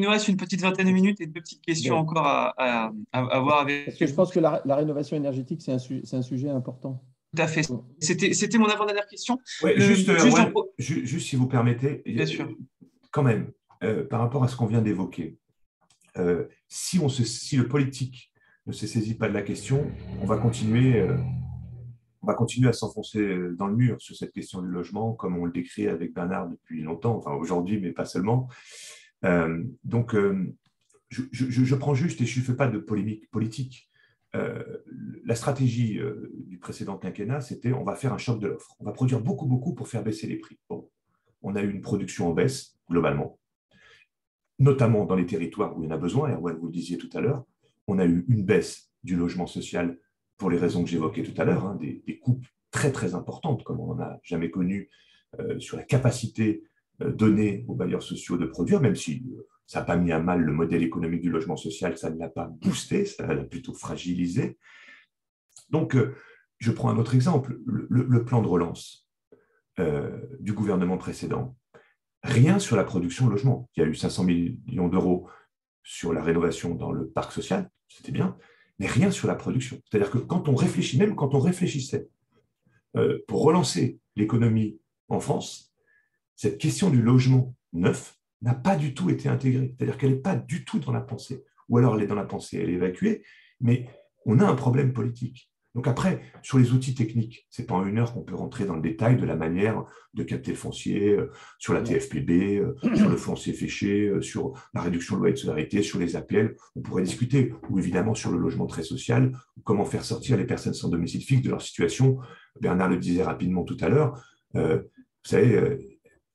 reste une petite vingtaine de minutes et deux petites questions Bon. encore à voir Parce avec que je vous. pense que la rénovation énergétique, c'est un sujet important. Tout à fait. C'était mon avant-dernière question. Ouais, juste si vous permettez, Bien sûr. quand même, par rapport à ce qu'on vient d'évoquer, si le politique ne se saisit pas de la question, on va continuer à s'enfoncer dans le mur sur cette question du logement, comme on le décrit avec Bernard depuis longtemps, enfin aujourd'hui, mais pas seulement. Donc, je prends juste, et je ne fais pas de polémique politique, la stratégie du précédent quinquennat, c'était on va faire un choc de l'offre. On va produire beaucoup, beaucoup pour faire baisser les prix. Bon, on a eu une production en baisse, globalement, notamment dans les territoires où il y en a besoin, et Erwan, vous le disiez tout à l'heure, on a eu une baisse du logement social pour les raisons que j'évoquais tout à l'heure, hein, des coupes très, très importantes, comme on n'en a jamais connu sur la capacité donnée aux bailleurs sociaux de produire, même si ça n'a pas mis à mal le modèle économique du logement social, ça ne l'a pas boosté, ça l'a plutôt fragilisé. Donc, je prends un autre exemple, le plan de relance du gouvernement précédent. Rien sur la production de logement. Il y a eu 500 millions d'euros sur la rénovation dans le parc social, c'était bien, mais rien sur la production. C'est-à-dire que quand on réfléchit, même quand on réfléchissait pour relancer l'économie en France, cette question du logement neuf n'a pas du tout été intégrée. C'est-à-dire qu'elle n'est pas du tout dans la pensée. Ou alors elle est dans la pensée, elle est évacuée, mais on a un problème politique. Donc après, sur les outils techniques, ce n'est pas en une heure qu'on peut rentrer dans le détail de la manière de capter le foncier, sur la TFPB, sur le foncier fléché, sur la réduction de loyer de solidarité, sur les APL. On pourrait discuter, ou évidemment sur le logement très social, comment faire sortir les personnes sans domicile fixe de leur situation. Bernard le disait rapidement tout à l'heure. Vous savez,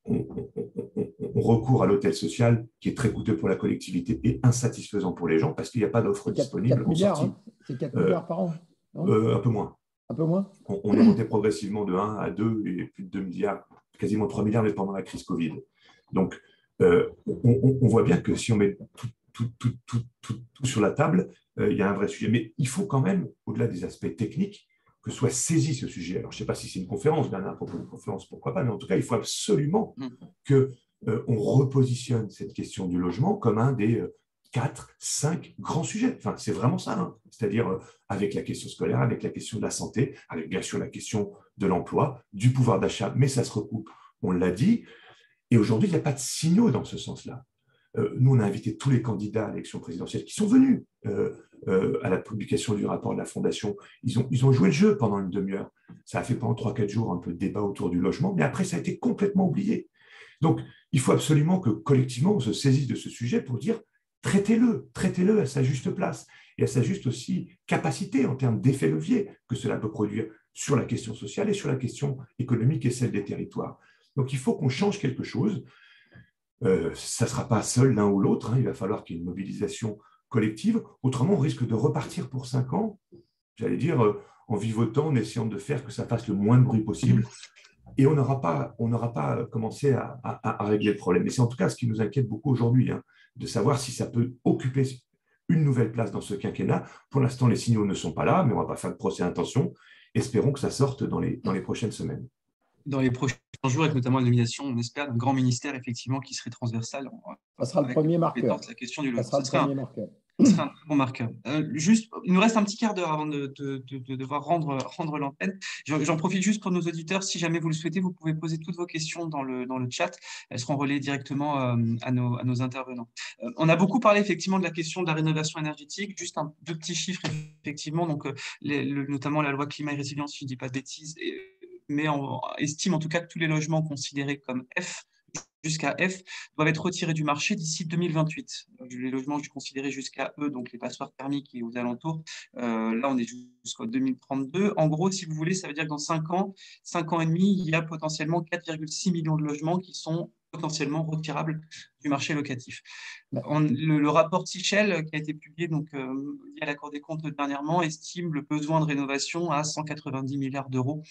on recourt à l'hôtel social qui est très coûteux pour la collectivité et insatisfaisant pour les gens parce qu'il n'y a pas d'offre disponible 4 milliards, hein, c'est 4 milliards par an. Un peu moins. Un peu moins. On est monté progressivement de 1 à 2 et plus de 2 milliards, quasiment 3 milliards, mais pendant la crise Covid. Donc, on voit bien que si on met tout sur la table, il y a un vrai sujet. Mais il faut quand même, au-delà des aspects techniques, que soit saisi ce sujet. Alors, je ne sais pas si c'est une conférence, Bernard, à propos d'une conférence, pourquoi pas, mais en tout cas, il faut absolument qu'on repositionne cette question du logement comme un des 4, 5 grands sujets. Enfin, c'est vraiment ça, hein. C'est-à-dire avec la question scolaire, avec la question de la santé, avec bien sûr la question de l'emploi, du pouvoir d'achat, mais ça se recoupe, on l'a dit. Et aujourd'hui, il n'y a pas de signaux dans ce sens-là. Nous, on a invité tous les candidats à l'élection présidentielle qui sont venus à la publication du rapport de la Fondation. Ils ont joué le jeu pendant une demi-heure. Ça a fait pendant 3-4 jours un peu de débat autour du logement, mais après, ça a été complètement oublié. Donc, il faut absolument que collectivement, on se saisisse de ce sujet pour dire traitez-le à sa juste place et à sa juste aussi capacité en termes d'effet levier que cela peut produire sur la question sociale et sur la question économique et celle des territoires. Donc, il faut qu'on change quelque chose. Ça ne sera pas seul l'un ou l'autre, hein. Il va falloir qu'il y ait une mobilisation collective. Autrement, on risque de repartir pour 5 ans, j'allais dire, en vivotant, en essayant de faire que ça fasse le moins de bruit possible. Et on n'aura pas commencé à régler le problème. Et c'est en tout cas ce qui nous inquiète beaucoup aujourd'hui, hein, de savoir si ça peut occuper une nouvelle place dans ce quinquennat. Pour l'instant, les signaux ne sont pas là, mais on ne va pas faire de procès d'intention. Espérons que ça sorte dans les prochaines semaines. Dans les prochains jours, avec notamment la nomination, on espère, d'un grand ministère, effectivement, qui serait transversal. Ça sera le premier marqueur. La question du logement. Ça sera le premier marqueur. Ce serait un très bon marqueur. Juste, il nous reste un petit quart d'heure avant de devoir rendre l'antenne. J'en profite juste pour nos auditeurs. Si jamais vous le souhaitez, vous pouvez poser toutes vos questions dans le chat. Elles seront relayées directement à nos intervenants. On a beaucoup parlé effectivement de la question de la rénovation énergétique. Juste deux petits chiffres, effectivement. Donc, notamment la loi climat et résilience, si je ne dis pas de bêtises, mais on estime en tout cas que tous les logements considérés comme F jusqu'à F doivent être retirés du marché d'ici 2028. Les logements considérés jusqu'à E, donc les passoires thermiques et aux alentours, là on est jusqu'en 2032. En gros, si vous voulez, ça veut dire que dans 5 ans et demi, il y a potentiellement 4,6 millions de logements qui sont potentiellement retirables du marché locatif. Le rapport Sichel, qui a été publié lié à la Cour des comptes dernièrement, estime le besoin de rénovation à 190 milliards d'euros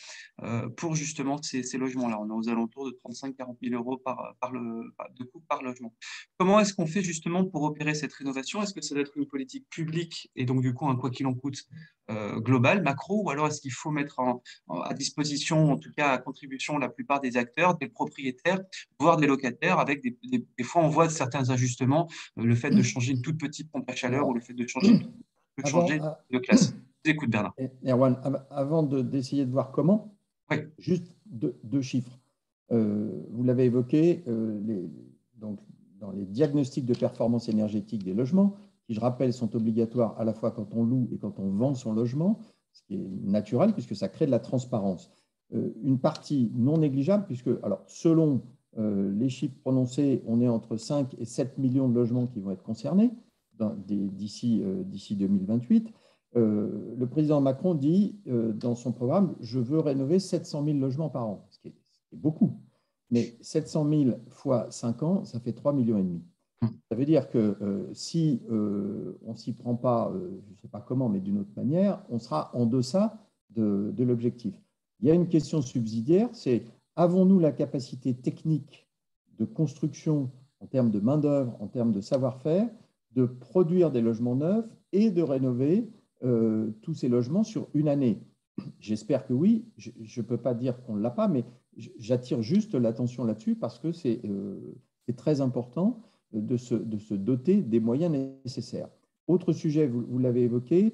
pour justement ces logements-là. On est aux alentours de 35-40 000 euros de coût par logement. Comment est-ce qu'on fait justement pour opérer cette rénovation? Est-ce que ça doit être une politique publique et donc du coup un quoi qu'il en coûte global, macro, ou alors est-ce qu'il faut mettre à disposition, en tout cas à contribution, la plupart des acteurs, des propriétaires, voire des locataires, avec des fois on voit certains ajustements, le fait de changer une toute petite pompe à chaleur ou le Alors, fait de changer, avant, de classe. Je vous écoute, Bernard. Erwan, avant d'essayer de voir comment, Oui. juste deux chiffres. Vous l'avez évoqué, donc, dans les diagnostics de performance énergétique des logements, qui, je rappelle, sont obligatoires à la fois quand on loue et quand on vend son logement, ce qui est naturel puisque ça crée de la transparence. Une partie non négligeable, puisque, alors, selon les chiffres prononcés, on est entre 5 et 7 millions de logements qui vont être concernés d'ici 2028. Le président Macron dit dans son programme, je veux rénover 700 000 logements par an, ce qui est beaucoup. Mais 700 000 fois 5 ans, ça fait 3,5 millions. Ça veut dire que si on ne s'y prend pas, je ne sais pas comment, mais d'une autre manière, on sera en deçà de l'objectif. Il y a une question subsidiaire, c'est avons-nous la capacité technique de construction en termes de main-d'œuvre, en termes de savoir-faire, de produire des logements neufs et de rénover tous ces logements sur une année? J'espère que oui. Je ne peux pas dire qu'on ne l'a pas, mais j'attire juste l'attention là-dessus parce que c'est très important de se doter des moyens nécessaires. Autre sujet, vous l'avez évoqué,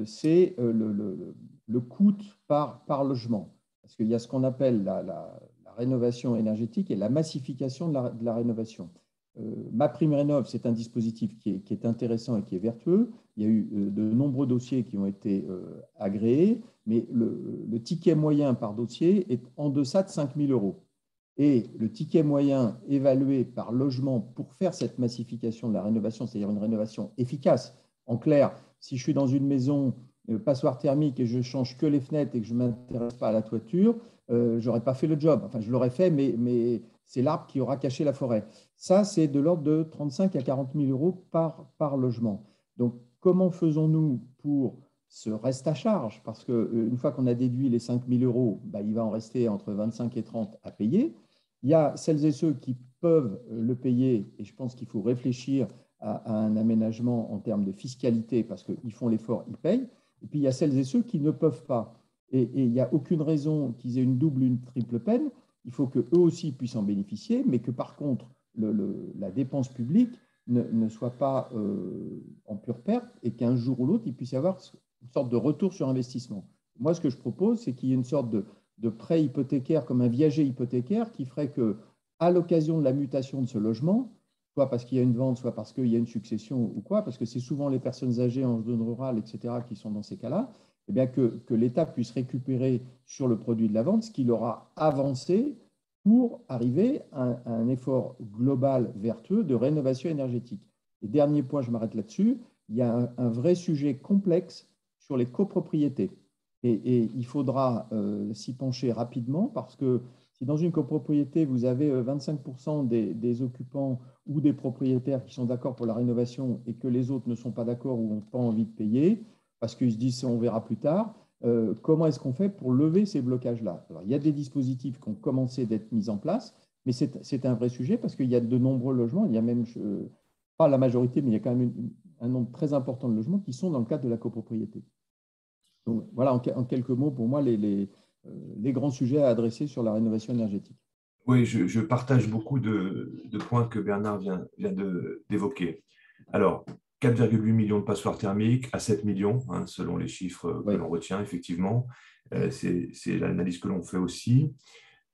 c'est le coût par logement. Parce qu'il y a ce qu'on appelle la rénovation énergétique et la massification de la rénovation. MaPrimeRénov', c'est un dispositif qui est intéressant et qui est vertueux. Il y a eu de nombreux dossiers qui ont été agréés, mais le ticket moyen par dossier est en deçà de 5 000 euros. Et le ticket moyen évalué par logement pour faire cette massification de la rénovation, c'est-à-dire une rénovation efficace. En clair, si je suis dans une maison passoire thermique et je change que les fenêtres et que je ne m'intéresse pas à la toiture, je n'aurais pas fait le job. Enfin, je l'aurais fait, mais c'est l'arbre qui aura caché la forêt. Ça, c'est de l'ordre de 35 à 40 000 euros par logement. Donc, comment faisons-nous pour ce reste à charge? Parce qu'une fois qu'on a déduit les 5 000 euros, bah, il va en rester entre 25 et 30 à payer. Il y a celles et ceux qui peuvent le payer, et je pense qu'il faut réfléchir à un aménagement en termes de fiscalité, parce qu'ils font l'effort, ils payent. Et puis, il y a celles et ceux qui ne peuvent pas. Et il n'y a aucune raison qu'ils aient une double ou une triple peine. Il faut qu'eux aussi puissent en bénéficier, mais que par contre, la dépense publique ne soit pas en pure perte et qu'un jour ou l'autre, il puisse y avoir une sorte de retour sur investissement. Moi, ce que je propose, c'est qu'il y ait une sorte de prêt hypothécaire comme un viager hypothécaire qui ferait que, à l'occasion de la mutation de ce logement, soit parce qu'il y a une vente, soit parce qu'il y a une succession ou quoi, parce que c'est souvent les personnes âgées en zone rurale, etc., qui sont dans ces cas-là, eh bien que l'État puisse récupérer sur le produit de la vente ce qu'il aura avancé pour arriver à un effort global vertueux de rénovation énergétique. Et dernier point, je m'arrête là-dessus, il y a un vrai sujet complexe sur les copropriétés. Et il faudra s'y pencher rapidement parce que si dans une copropriété, vous avez 25% des occupants ou des propriétaires qui sont d'accord pour la rénovation et que les autres ne sont pas d'accord ou n'ont pas envie de payer, parce qu'ils se disent on verra plus tard, comment est-ce qu'on fait pour lever ces blocages-là? Alors, il y a des dispositifs qui ont commencé d'être mis en place, mais c'est un vrai sujet parce qu'il y a de nombreux logements, il y a même, pas la majorité, mais il y a quand même un nombre très important de logements qui sont dans le cadre de la copropriété. Donc voilà, en quelques mots, pour moi, les grands sujets à adresser sur la rénovation énergétique. Oui, je partage beaucoup de points que Bernard vient d'évoquer. Alors, 4,8 millions de passoires thermiques à 7 millions, hein, selon les chiffres que l'on retient, effectivement. C'est l'analyse que l'on fait aussi.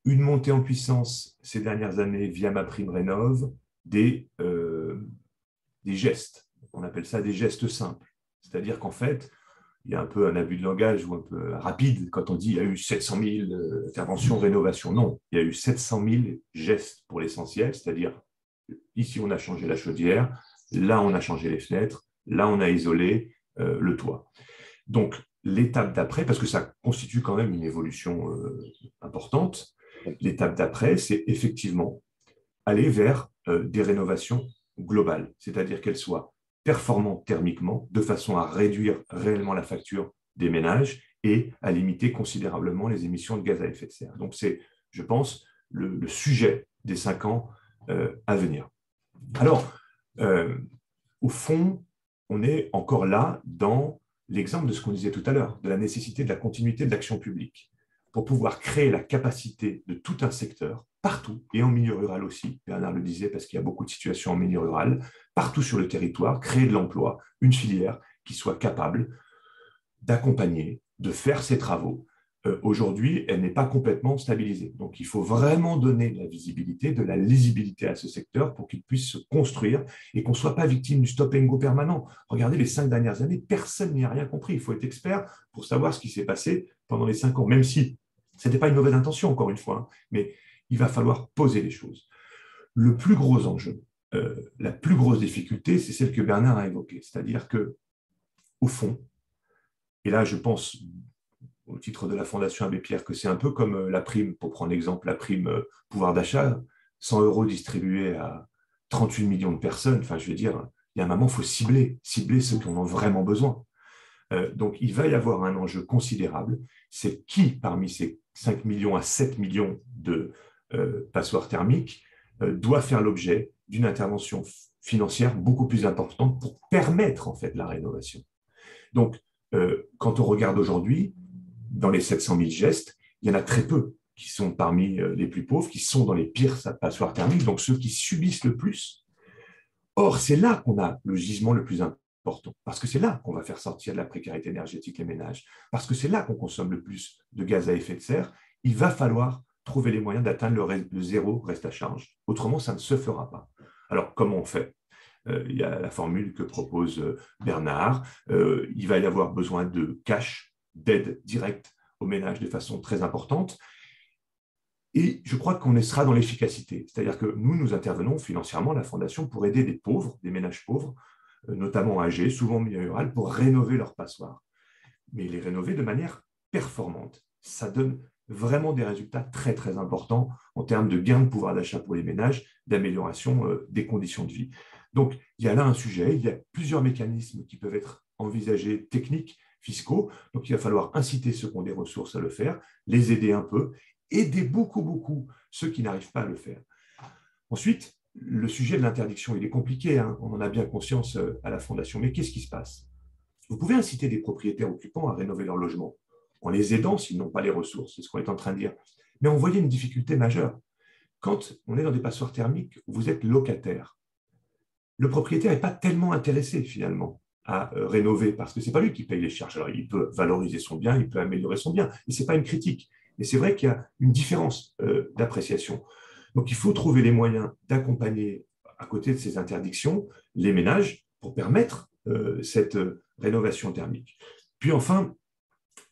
Une montée en puissance ces dernières années via MaPrimeRénov', des gestes. On appelle ça des gestes simples. C'est-à-dire qu'en fait, il y a un peu un abus de langage ou un peu rapide quand on dit il y a eu 700 000 interventions, rénovations. Non, il y a eu 700 000 gestes pour l'essentiel, c'est-à-dire ici on a changé la chaudière, là on a changé les fenêtres, là on a isolé le toit. Donc l'étape d'après, parce que ça constitue quand même une évolution importante, l'étape d'après, c'est effectivement aller vers des rénovations globales, c'est-à-dire qu'elles soient performantes thermiquement, de façon à réduire réellement la facture des ménages et à limiter considérablement les émissions de gaz à effet de serre. Donc c'est, je pense, le sujet des 5 ans à venir. Alors, au fond, on est encore là dans l'exemple de ce qu'on disait tout à l'heure, de la nécessité de la continuité de l'action publique, pour pouvoir créer la capacité de tout un secteur, partout, et en milieu rural aussi, Bernard le disait parce qu'il y a beaucoup de situations en milieu rural, partout sur le territoire, créer de l'emploi, une filière qui soit capable d'accompagner, de faire ces travaux. Aujourd'hui, elle n'est pas complètement stabilisée. Donc, il faut vraiment donner de la visibilité, de la lisibilité à ce secteur pour qu'il puisse se construire et qu'on ne soit pas victime du stop and go permanent. Regardez les 5 dernières années, personne n'y a rien compris. Il faut être expert pour savoir ce qui s'est passé pendant les 5 ans, même si ce n'était pas une mauvaise intention, encore une fois, hein, mais il va falloir poser les choses. Le plus gros enjeu, la plus grosse difficulté, c'est celle que Bernard a évoquée, c'est-à-dire que, au fond, et là, je pense au titre de la Fondation Abbé Pierre, que c'est un peu comme la prime, pour prendre l'exemple, la prime pouvoir d'achat, 100 € distribués à 38 millions de personnes. Enfin, je veux dire, il y a un moment, il faut cibler ceux qui en ont vraiment besoin. Donc, il va y avoir un enjeu considérable. C'est qui, parmi ces 5 millions à 7 millions de passoires thermiques, doit faire l'objet d'une intervention financière beaucoup plus importante pour permettre, en fait, la rénovation. Donc, quand on regarde aujourd'hui, dans les 700 000 gestes, il y en a très peu qui sont parmi les plus pauvres, qui sont dans les pires passoires thermiques, donc ceux qui subissent le plus. Or, c'est là qu'on a le gisement le plus important, parce que c'est là qu'on va faire sortir de la précarité énergétique les ménages, parce que c'est là qu'on consomme le plus de gaz à effet de serre. Il va falloir trouver les moyens d'atteindre le zéro reste à charge. Autrement, ça ne se fera pas. Alors, comment on fait ? Il y a la formule que propose Bernard. Il va y avoir besoin de cash, d'aide directe aux ménages de façon très importante. Et je crois qu'on sera dans l'efficacité. C'est-à-dire que nous intervenons financièrement, la Fondation, pour aider des pauvres, des ménages pauvres, notamment âgés, souvent en milieu rural, pour rénover leurs passoires. Mais les rénover de manière performante. Ça donne vraiment des résultats très, très importants en termes de gain de pouvoir d'achat pour les ménages, d'amélioration des conditions de vie. Donc, il y a là un sujet, il y a plusieurs mécanismes qui peuvent être envisagés, techniques, fiscaux. Donc, il va falloir inciter ceux qui ont des ressources à le faire, les aider un peu, aider beaucoup, beaucoup ceux qui n'arrivent pas à le faire. Ensuite, le sujet de l'interdiction, il est compliqué, hein, on en a bien conscience à la Fondation, mais qu'est-ce qui se passe ? Vous pouvez inciter des propriétaires occupants à rénover leur logement, en les aidant s'ils n'ont pas les ressources, c'est ce qu'on est en train de dire. Mais on voyait une difficulté majeure. Quand on est dans des passoires thermiques, vous êtes locataire. Le propriétaire n'est pas tellement intéressé finalement à rénover parce que ce n'est pas lui qui paye les charges. Alors, il peut valoriser son bien, il peut améliorer son bien, et ce n'est pas une critique. Mais c'est vrai qu'il y a une différence d'appréciation. Donc, il faut trouver les moyens d'accompagner, à côté de ces interdictions, les ménages pour permettre cette rénovation thermique. Puis enfin,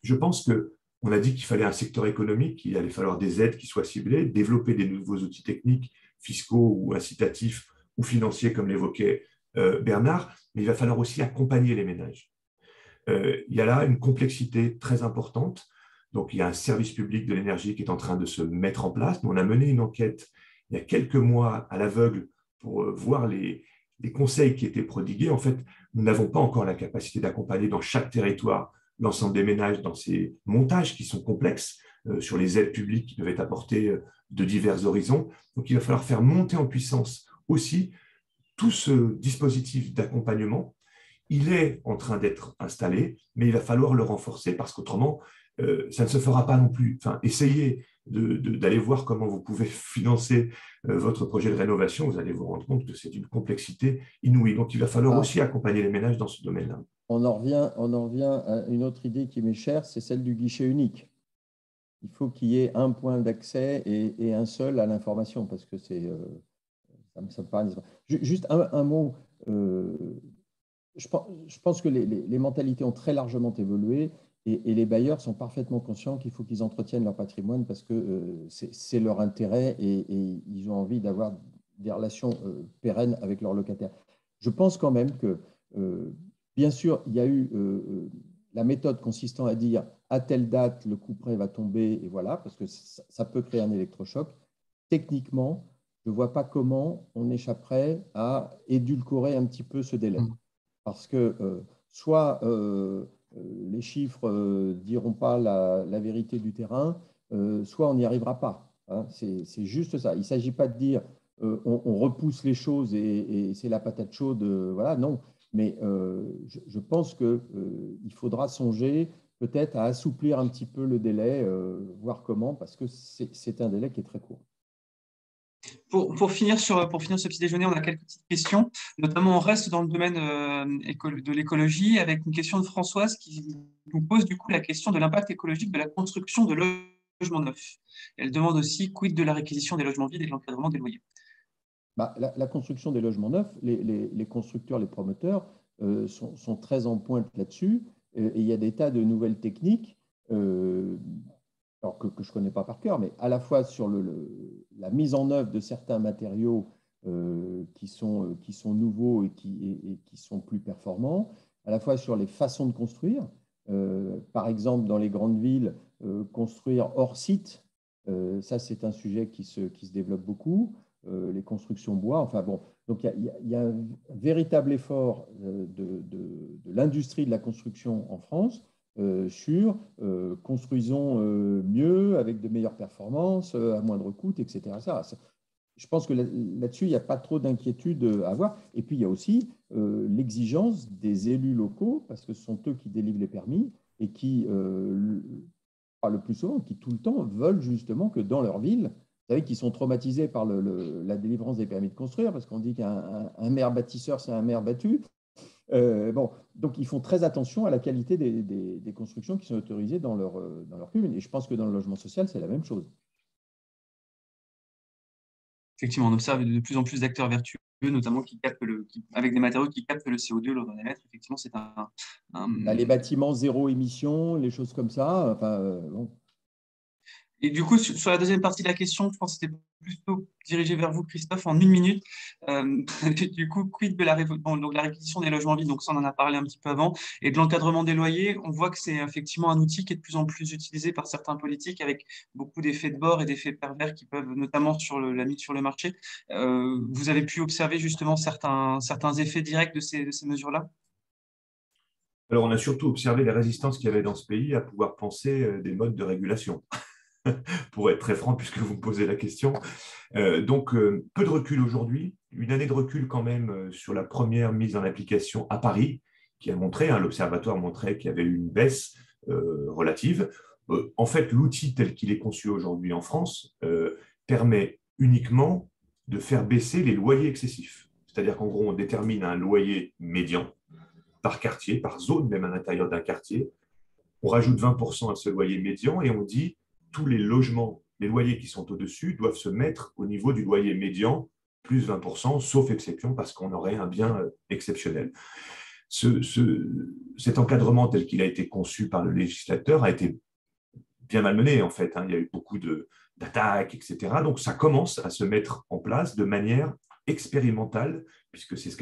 je pense qu'on a dit qu'il fallait un secteur économique, qu'il allait falloir des aides qui soient ciblées, développer des nouveaux outils techniques, fiscaux ou incitatifs ou financiers, comme l'évoquait Bernard, mais il va falloir aussi accompagner les ménages. Il y a là une complexité très importante. Donc, il y a un service public de l'énergie qui est en train de se mettre en place. Nous, on a mené une enquête il y a quelques mois à l'aveugle pour voir les conseils qui étaient prodigués. En fait, nous n'avons pas encore la capacité d'accompagner dans chaque territoire l'ensemble des ménages dans ces montages qui sont complexes sur les aides publiques qui devaient apporter de divers horizons. Donc, il va falloir faire monter en puissance aussi tout ce dispositif d'accompagnement. Il est en train d'être installé, mais il va falloir le renforcer parce qu'autrement, ça ne se fera pas non plus. Enfin, essayez d'aller voir comment vous pouvez financer votre projet de rénovation. Vous allez vous rendre compte que c'est une complexité inouïe. Donc, il va falloir aussi accompagner les ménages dans ce domaine-là. On en revient à une autre idée qui m'est chère, c'est celle du guichet unique. Il faut qu'il y ait un point d'accès et un seul à l'information, parce que ça me paraît... Juste un mot. Je pense que les mentalités ont très largement évolué et les bailleurs sont parfaitement conscients qu'il faut qu'ils entretiennent leur patrimoine parce que c'est leur intérêt et ils ont envie d'avoir des relations pérennes avec leurs locataires. Je pense quand même que, bien sûr, il y a eu la méthode consistant à dire à telle date, le couperet va tomber et voilà, parce que ça peut créer un électrochoc. Techniquement, je ne vois pas comment on échapperait à édulcorer un petit peu ce délai. Parce que soit les chiffres ne diront pas la vérité du terrain, soit on n'y arrivera pas. Hein. C'est juste ça. Il ne s'agit pas de dire on repousse les choses et c'est la patate chaude. Voilà, non. Mais je pense qu'il faudra songer peut-être à assouplir un petit peu le délai, voir comment, parce que c'est un délai qui est très court. Pour finir pour finir ce petit déjeuner, on a quelques petites questions. Notamment, on reste dans le domaine de l'écologie avec une question de Françoise qui nous pose du coup la question de l'impact écologique de la construction de logements neufs. Elle demande aussi quid de la réquisition des logements vides et de l'encadrement des loyers. Bah, la construction des logements neufs, les constructeurs, les promoteurs sont très en pointe là-dessus. Et il y a des tas de nouvelles techniques, alors que je ne connais pas par cœur, mais à la fois sur la mise en œuvre de certains matériaux qui sont nouveaux et qui sont plus performants, à la fois sur les façons de construire. Par exemple, dans les grandes villes, construire hors site, ça c'est un sujet qui se développe beaucoup. Les constructions bois. Enfin bon, donc il y a un véritable effort de l'industrie de la construction en France sur construisons mieux, avec de meilleures performances, à moindre coût, etc. Je pense que là-dessus, il n'y a pas trop d'inquiétude à avoir. Et puis, il y a aussi l'exigence des élus locaux, parce que ce sont eux qui délivrent les permis et qui, le plus souvent, qui tout le temps veulent justement que dans leur ville, vous savez, qui sont traumatisés par la délivrance des permis de construire, parce qu'on dit qu'un maire bâtisseur, c'est un maire battu. Bon, donc, ils font très attention à la qualité des constructions qui sont autorisées dans leur commune. Et je pense que dans le logement social, c'est la même chose. Effectivement, on observe de plus en plus d'acteurs vertueux, notamment avec des matériaux qui captent le CO2 lors d'un émettre. Effectivement, c'est Les bâtiments zéro émission, les choses comme ça. Enfin, bon. Et du coup, sur la deuxième partie de la question, je pense que c'était plutôt dirigé vers vous, Christophe, en 1 minute. Du coup, quid de donc la réquisition des logements vides, donc ça, on en a parlé un petit peu avant, et de l'encadrement des loyers. On voit que c'est effectivement un outil qui est de plus en plus utilisé par certains politiques avec beaucoup d'effets de bord et d'effets pervers qui peuvent, notamment sur la mise sur le marché. Vous avez pu observer justement certains effets directs de ces mesures-là? Alors, on a surtout observé les résistances qu'il y avait dans ce pays à pouvoir penser des modes de régulation, pour être très franc, puisque vous me posez la question. Donc, peu de recul aujourd'hui, une année de recul quand même sur la première mise en application à Paris, qui a montré, l'observatoire montrait qu'il y avait eu une baisse relative. En fait, l'outil tel qu'il est conçu aujourd'hui en France permet uniquement de faire baisser les loyers excessifs. C'est-à-dire qu'en gros, on détermine un loyer médian par quartier, par zone, même à l'intérieur d'un quartier. On rajoute 20% à ce loyer médian et on dit tous les logements, les loyers qui sont au-dessus doivent se mettre au niveau du loyer médian, plus 20%, sauf exception, parce qu'on aurait un bien exceptionnel. Cet encadrement tel qu'il a été conçu par le législateur a été bien malmené, en fait. Il y a eu beaucoup d'attaques, etc. Donc, ça commence à se mettre en place de manière expérimentale, puisque c'est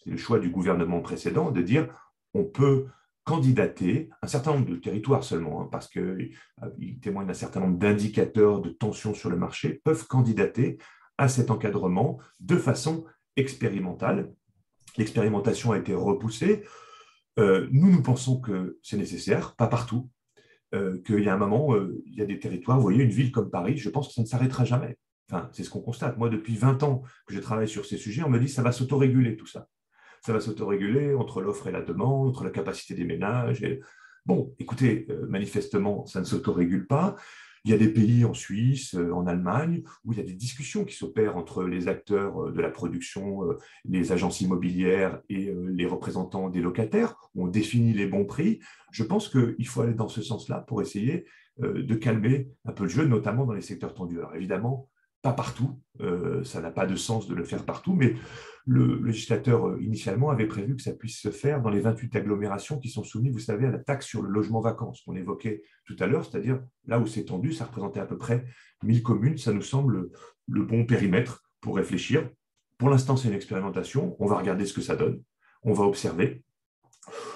le choix du gouvernement précédent, de dire on peut candidater un certain nombre de territoires seulement, parce qu'ils témoignent d'un certain nombre d'indicateurs de tension sur le marché, peuvent candidater à cet encadrement de façon expérimentale. L'expérimentation a été repoussée. Nous pensons que c'est nécessaire, pas partout, qu'il y a un moment, il y a des territoires, vous voyez, une ville comme Paris, je pense que ça ne s'arrêtera jamais. Enfin, c'est ce qu'on constate. Moi, depuis 20 ans que je travaille sur ces sujets, on me dit que ça va s'autoréguler tout ça. Ça va s'autoréguler entre l'offre et la demande, entre la capacité des ménages. Bon, écoutez, manifestement, ça ne s'autorégule pas. Il y a des pays en Suisse, en Allemagne, où il y a des discussions qui s'opèrent entre les acteurs de la production, les agences immobilières et les représentants des locataires. On définit les bons prix. Je pense qu'il faut aller dans ce sens-là pour essayer de calmer un peu le jeu, notamment dans les secteurs tendus. Alors évidemment, pas partout, ça n'a pas de sens de le faire partout, mais le législateur initialement avait prévu que ça puisse se faire dans les 28 agglomérations qui sont soumises, vous savez, à la taxe sur le logement vacant, ce qu'on évoquait tout à l'heure, c'est-à-dire là où c'est tendu, ça représentait à peu près 1000 communes, ça nous semble le bon périmètre pour réfléchir. Pour l'instant, c'est une expérimentation, on va regarder ce que ça donne, on va observer.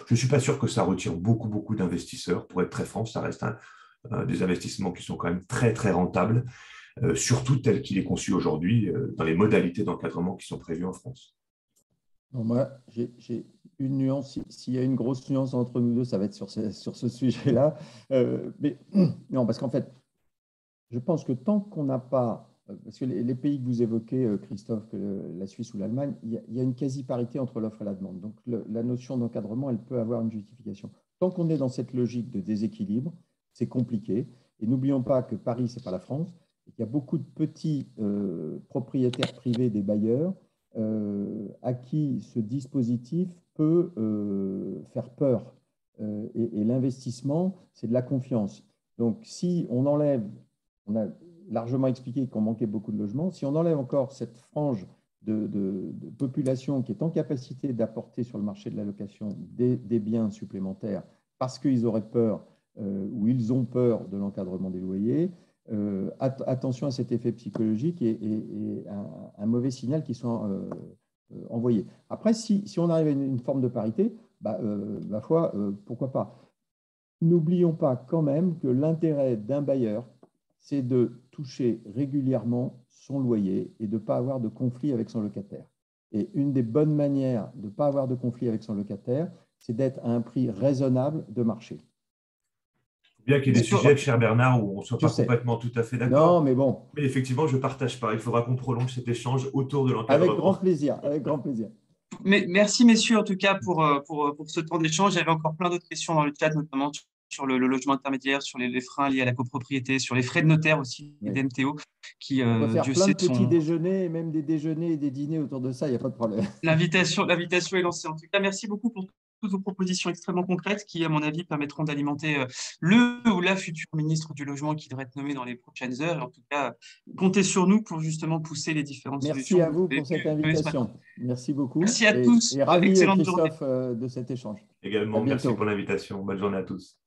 Je ne suis pas sûr que ça retire beaucoup d'investisseurs, pour être très franc, ça reste des investissements qui sont quand même très rentables, surtout tel qu'il est conçu aujourd'hui dans les modalités d'encadrement qui sont prévues en France. Non, moi, j'ai une nuance. S'il y a une grosse nuance entre nous deux, ça va être sur ce sujet-là. Mais non, parce qu'en fait, je pense que tant qu'on n'a pas parce que les pays que vous évoquez, Christophe, la Suisse ou l'Allemagne, il y a une quasi-parité entre l'offre et la demande. Donc, la notion d'encadrement, elle peut avoir une justification. Tant qu'on est dans cette logique de déséquilibre, c'est compliqué. Et n'oublions pas que Paris, ce n'est pas la France, et qu'il y a beaucoup de petits propriétaires privés des bailleurs à qui ce dispositif peut faire peur. Et l'investissement, c'est de la confiance. Donc, si on enlève, on a largement expliqué qu'on manquait beaucoup de logements, si on enlève encore cette frange de population qui est en capacité d'apporter sur le marché de la location des biens supplémentaires parce qu'ils auraient peur ou ils ont peur de l'encadrement des loyers, attention à cet effet psychologique et un mauvais signal qui soit envoyé. Après, si on arrive à une forme de parité, ma foi, pourquoi pas. N'oublions pas quand même que l'intérêt d'un bailleur, c'est de toucher régulièrement son loyer et de ne pas avoir de conflit avec son locataire. Et une des bonnes manières de ne pas avoir de conflit avec son locataire, c'est d'être à un prix raisonnable de marché. Bien qu'il y ait des sujets, cher Bernard, où on ne soit pas complètement tout à fait d'accord. Non, mais bon. Mais effectivement, je ne partage pas. Il faudra qu'on prolonge cet échange autour de l'encadrement. Avec grand plaisir, avec grand plaisir. Mais merci, messieurs, en tout cas, pour ce temps d'échange. J'avais encore plein d'autres questions dans le chat, notamment sur le logement intermédiaire, sur les freins liés à la copropriété, sur les frais de notaire aussi, oui. Des MTO. Qui, on peut faire plein de petits déjeuners, même des déjeuners et des dîners autour de ça, il n'y a pas de problème. L'invitation est lancée. En tout cas, merci beaucoup pour toutes vos propositions extrêmement concrètes qui, à mon avis, permettront d'alimenter le ou la future ministre du Logement qui devrait être nommée dans les prochaines heures. Et en tout cas, comptez sur nous pour justement pousser les différentes solutions. Merci à vous pour cette invitation. Merci beaucoup. Merci à tous. Et ravi, Christophe, de cet échange. Également, merci pour l'invitation. Bonne journée à tous.